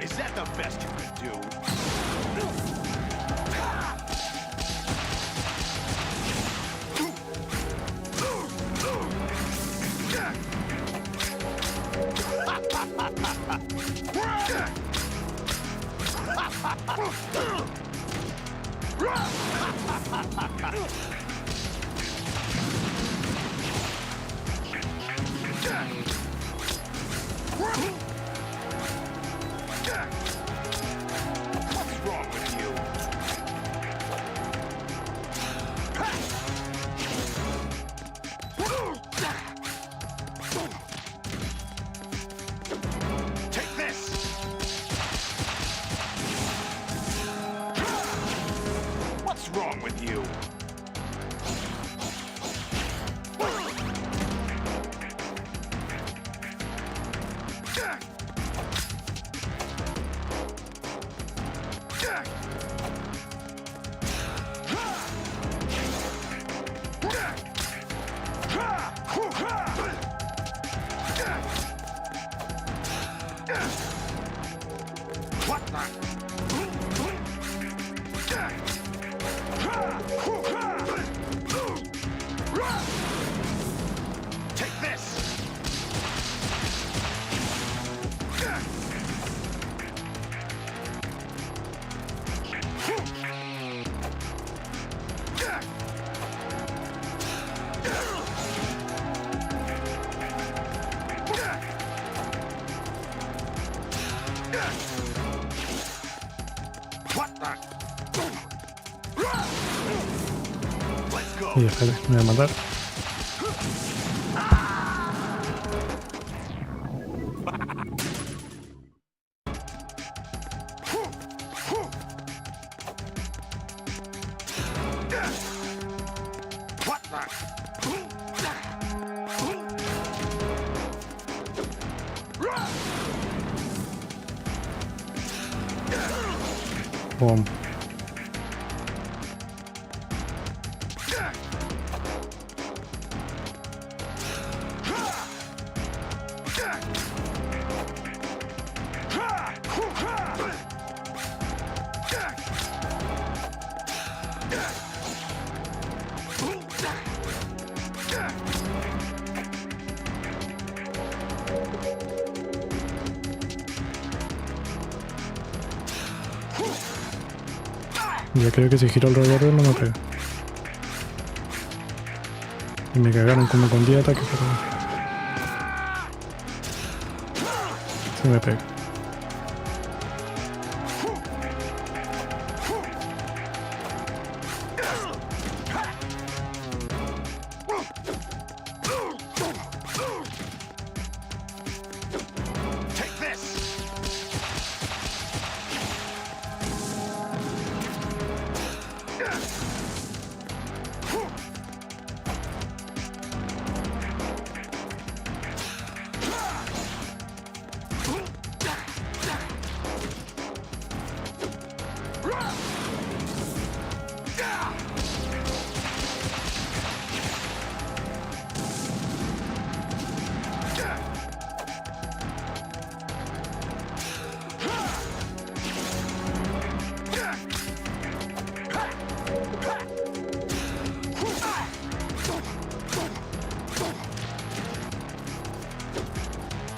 Is that the best you could do? What's wrong with you? Take this! What's wrong with you? What Take this! Y espérate, me voy a matar. Boom. Ya creo que si giro alrededor no me pega. Y me cagaron como con 10 ataques, pero... se me pega.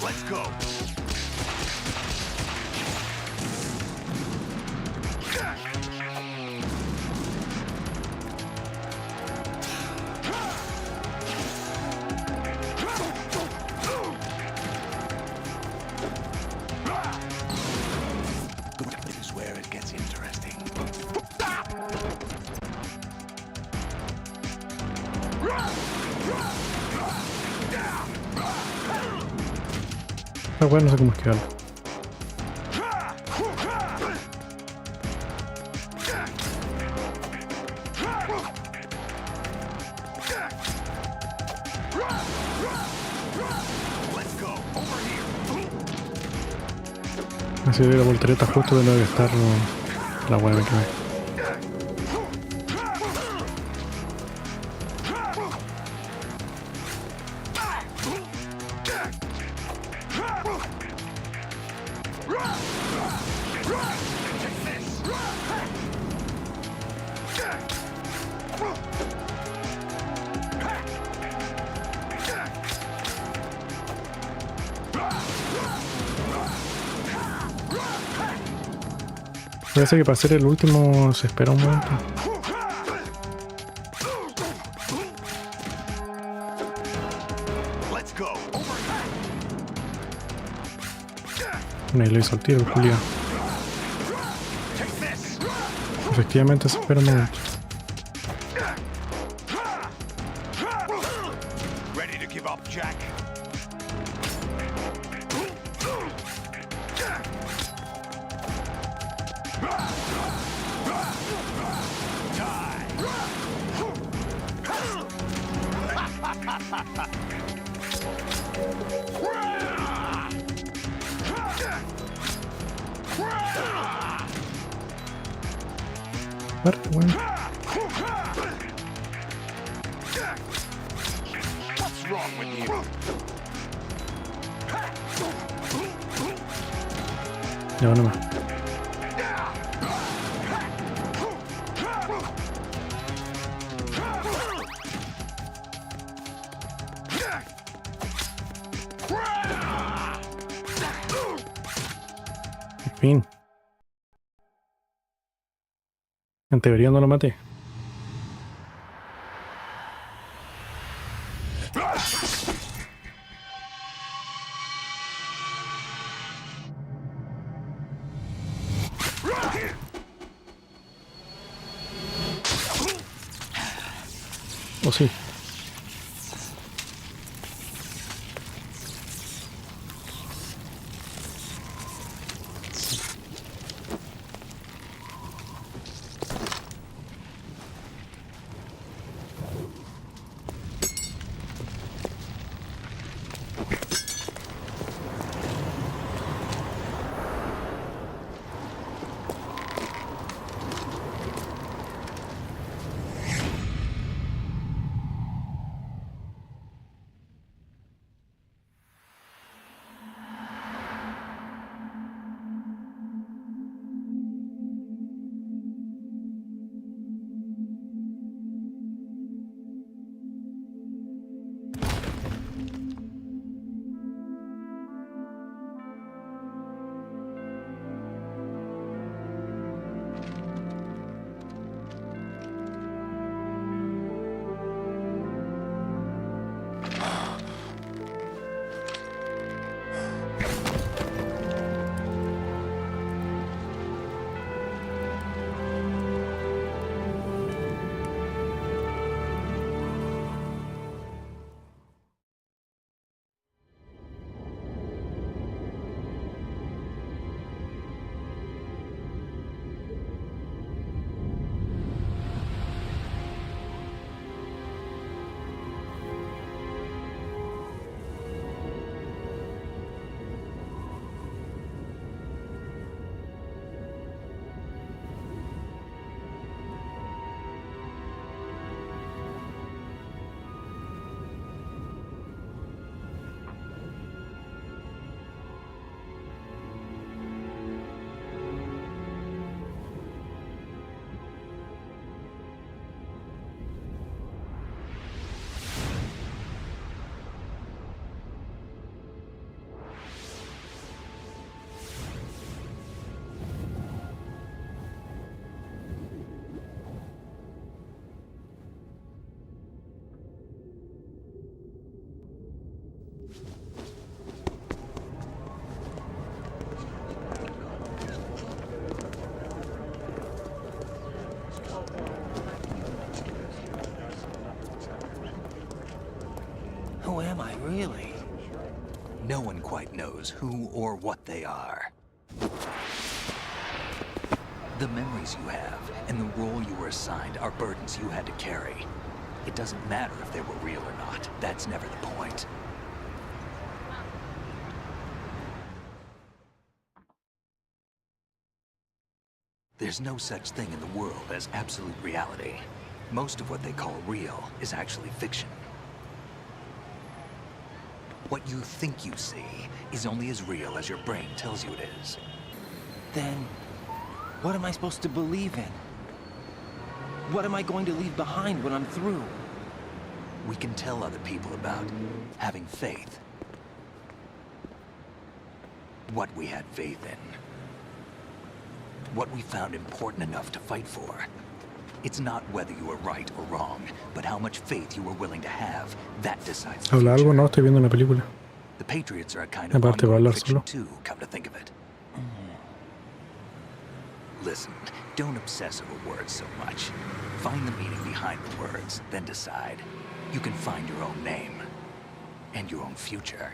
Let's go. This is where it gets interesting. Ah, bueno, no sé cómo esquivarlo. Así de la voltereta justo donde debe estar la hueá que ve. Parece que para ser el último se espera un momento. Ahí lo hizo el tiro, el culiao. Efectivamente se espera un momento. Ready to give up, Jack? Vale, bueno. What's wrong with you? Ya va nomás. En fin. En teoría no lo maté. ¿O sí? Who am I, really? No one quite knows who or what they are. The memories you have and the role you were assigned are burdens you had to carry. It doesn't matter if they were real or not. That's never the point. There's no such thing in the world as absolute reality. Most of what they call real is actually fiction. What you think you see is only as real as your brain tells you it is. Then, what am I supposed to believe in? What am I going to leave behind when I'm through? We can tell other people about having faith. What we had faith in. What we found important enough to fight for. It's not whether you were right or wrong, but how much faith you were willing to have. That decides the ¿Habla future. algo? No, estoy viendo una película. The Patriots are a kind of Aparte va a ongoing hablar fiction solo. too, come to think of it. Listen, don't obsess over words so much. Find the meaning behind the words, then decide. You can find your own name. And your own future.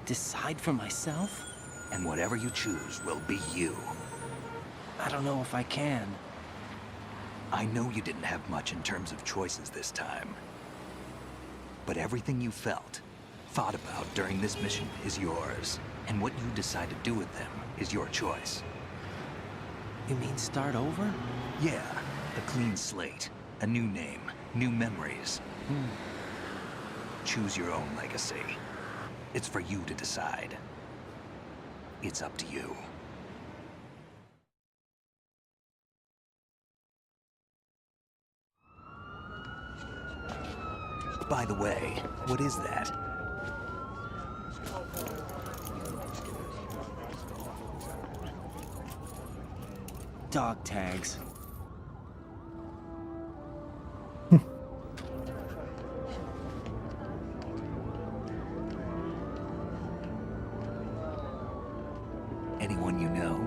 Decide for myself? And whatever you choose will be you. I don't know if I can. I know you didn't have much in terms of choices this time. But everything you felt, thought about during this mission is yours. And what you decide to do with them is your choice. You mean start over? Yeah, a clean slate, a new name, new memories. Choose your own legacy. It's for you to decide. It's up to you. By the way, what is that? Dog tags. Anyone you know?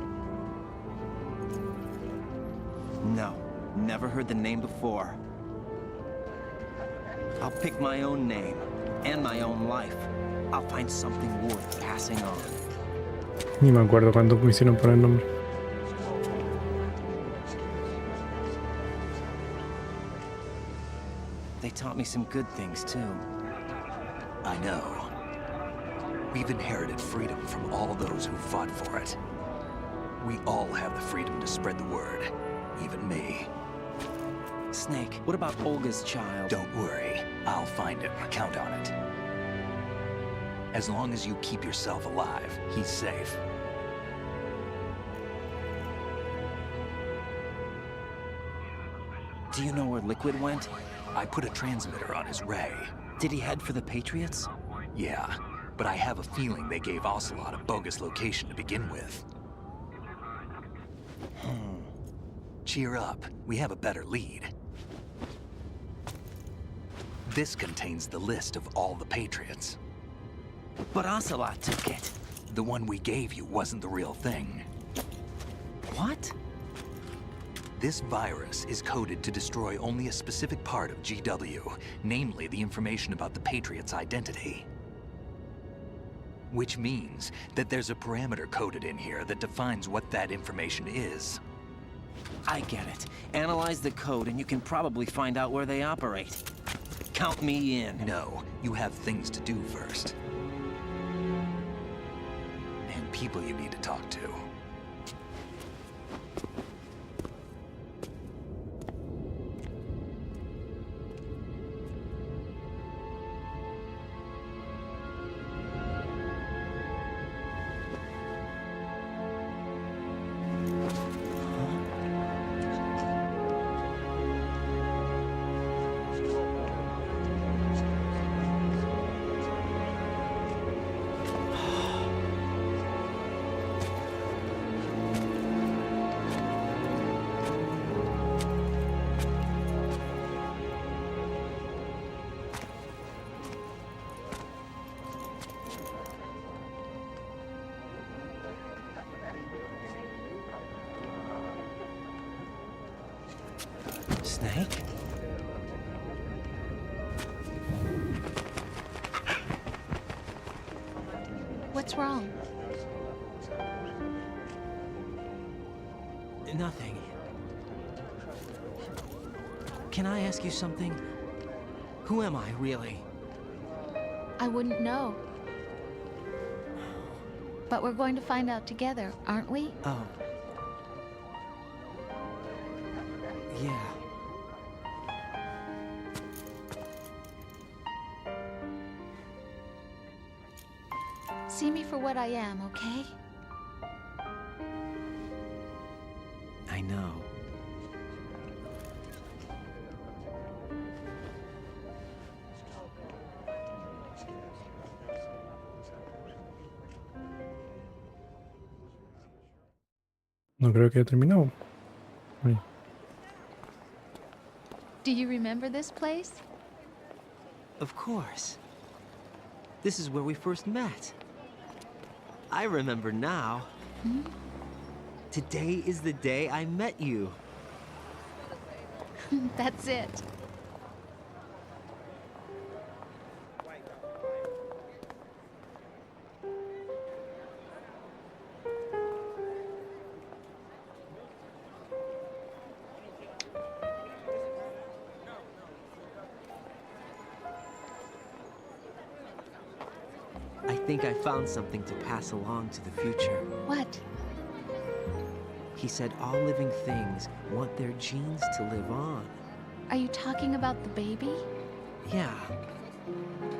No, never heard the name before. I'll pick my own name and my own life. I'll find something worth passing on. Ni me acuerdo cuándo me hicieron poner nombre. They taught me some good things, too. I know. We've inherited freedom from all those who fought for it. We all have the freedom to spread the word. Even me. Snake, what about Olga's child? Don't worry. I'll find him. Count on it. As long as you keep yourself alive, he's safe. Do you know where Liquid went? I put a transmitter on his ray. Did he head for the Patriots? Yeah, but I have a feeling they gave Ocelot a bogus location to begin with. Cheer up. We have a better lead. This contains the list of all the Patriots. But Ocelot took it. The one we gave you wasn't the real thing. What? This virus is coded to destroy only a specific part of GW, namely the information about the Patriots' identity. Which means that there's a parameter coded in here that defines what that information is. I get it. Analyze the code and you can probably find out where they operate. Count me in. No, you have things to do first. And people you need to talk to. Snake? What's wrong? Nothing. Can I ask you something? Who am I, really? I wouldn't know. But we're going to find out together, aren't we? Oh. Yeah. See me for what I am, okay? I know. No creo que haya terminado. Ay. Do you remember this place? Of course. This is where we first met. I remember now. Hmm? Today is the day I met you. That's it. I think I found something to pass along to the future. What? He said all living things want their genes to live on. Are you talking about the baby? Yeah.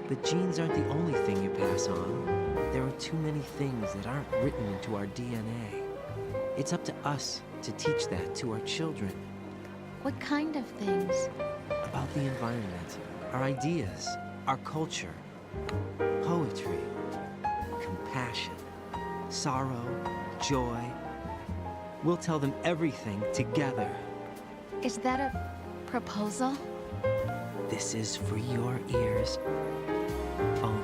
The genes aren't the only thing you pass on. There are too many things that aren't written into our DNA. It's up to us to teach that to our children. What kind of things? About the environment, our ideas, our culture, poetry, compassion, sorrow, joy. We'll tell them everything together. Is that a proposal? This is for your ears only.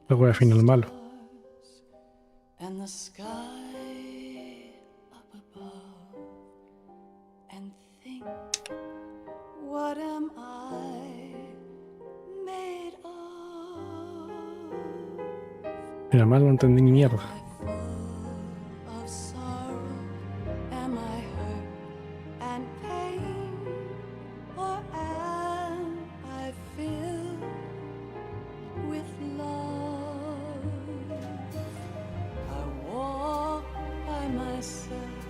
La wea final malo. And the sky up above, and think, what am I made of? Era malo, no entendí ni mierda. Of sorrow, am I hurt and pain, or am I filled with love? I walk by myself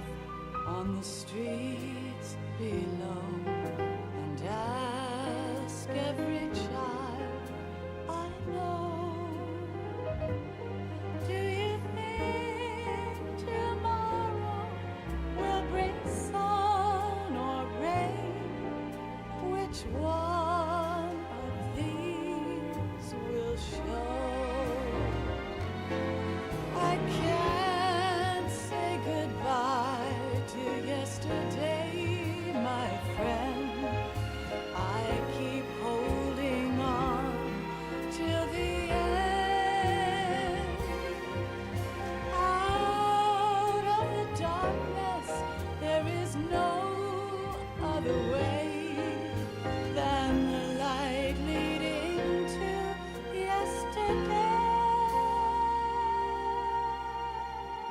on the streets below, and ask every child I know, do you think tomorrow will bring sun or rain? Which one of these will show? I can't say goodbye to yesterday, my friend. I keep holding on till the end. Out of the darkness, there is no other way than the light leading to yesterday.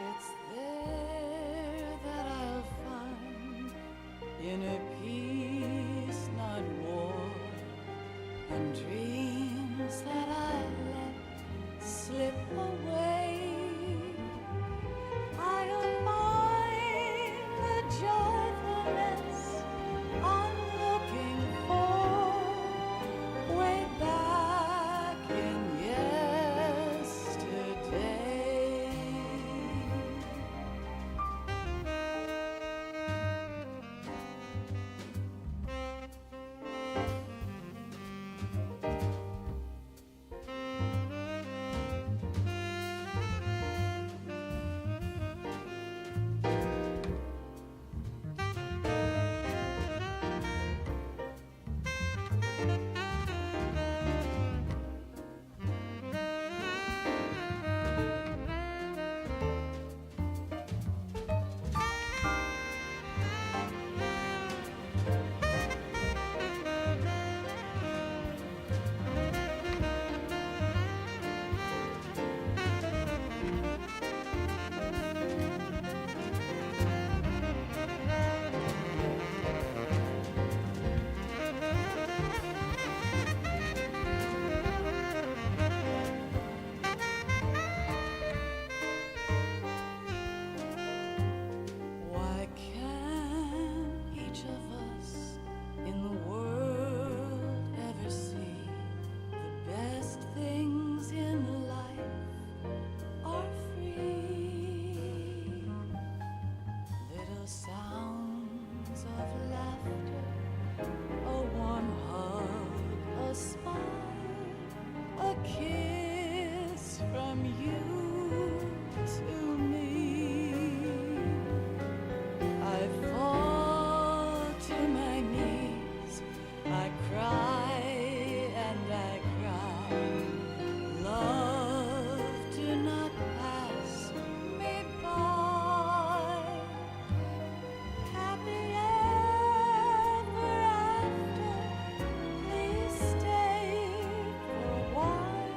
It's there that I'll find inner peace, not war, and dreams that I let slip away. I'll find the joyfulness I'm looking for way back in yesterday. Why can't each of us in the world ever see the best things in life are free? Little sounds of laughter, a warm hug, a smile, a kiss from you to me. I fall to my knees, I cry and I cry. Love, do not pass me by. Happy ever after, please stay for a while.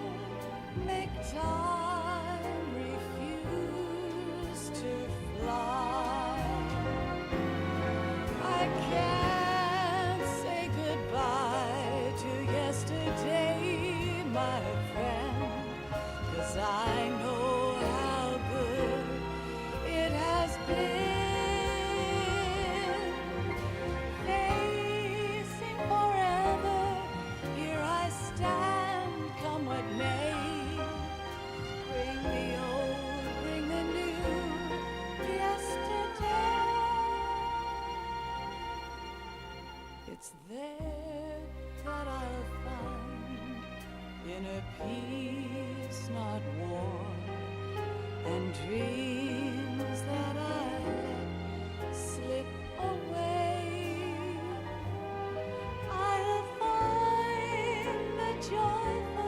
Make time refuse to fly. I can't say goodbye to yesterday, my friend, 'cause I know how good it has been. Facing forever, here I stand, come what may. Bring the old, bring the new, yesterday. It's there that I'll find inner peace, not war, and dreams that I let slip away. I'll find the joyful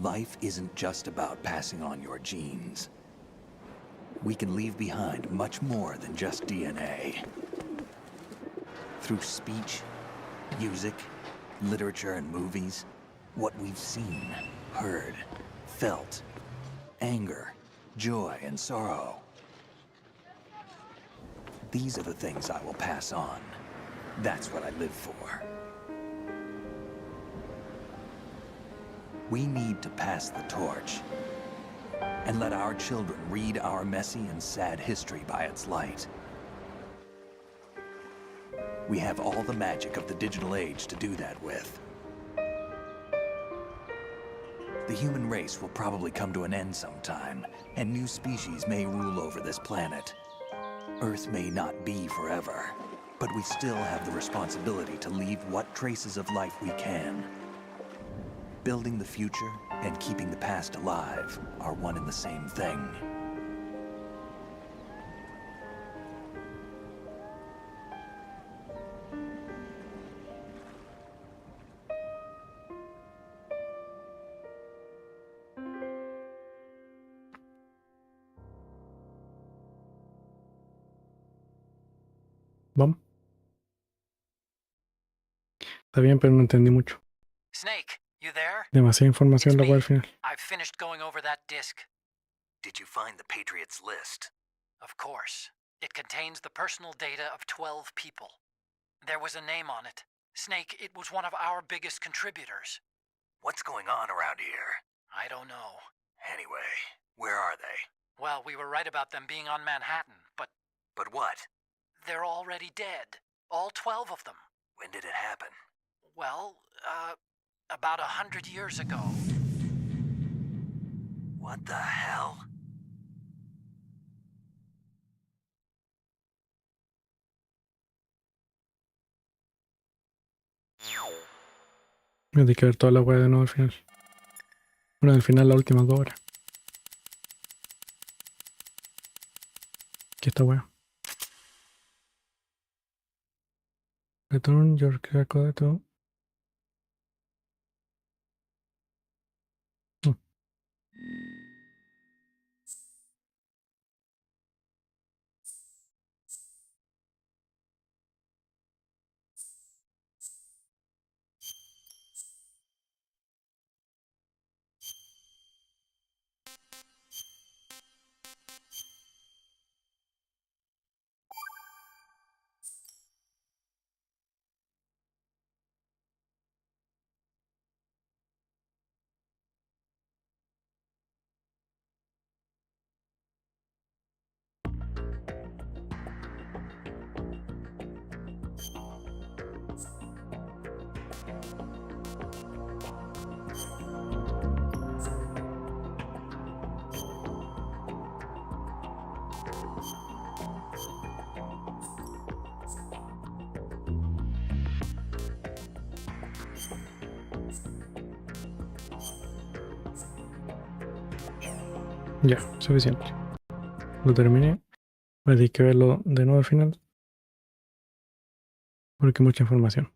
life isn't just about passing on your genes. We can leave behind much more than just DNA. Through speech, music, literature, and movies, what we've seen, heard, felt, anger, joy, and sorrow. These are the things I will pass on. That's what I live for. We need to pass the torch and let our children read our messy and sad history by its light. We have all the magic of the digital age to do that with. The human race will probably come to an end sometime, and new species may rule over this planet. Earth may not be forever, but we still have the responsibility to leave what traces of life we can. Building the future and keeping the past alive are one and the same thing. Vamos. Está bien, pero no entendí mucho. Snake, you there? Demasiada información la cual al final. I've finished going over that disk. Did you find the Patriots list? Of course. It contains the personal data of 12 people. There was a name on it. Snake, it was one of our biggest contributors. What's going on around here? I don't know. Anyway, where are they? Well, we were right about them being on Manhattan, but... But what? They're already dead. All 12 of them. When did it happen? Well, about 100 years ago. What the hell? Me tengo que ver toda la weá de nuevo al final. Bueno, al final las últimas 2 horas. ¿Qué esta weá? Return your code to... Ya, suficiente. Lo terminé. Voy a tener que verlo de nuevo al final. Porque mucha información.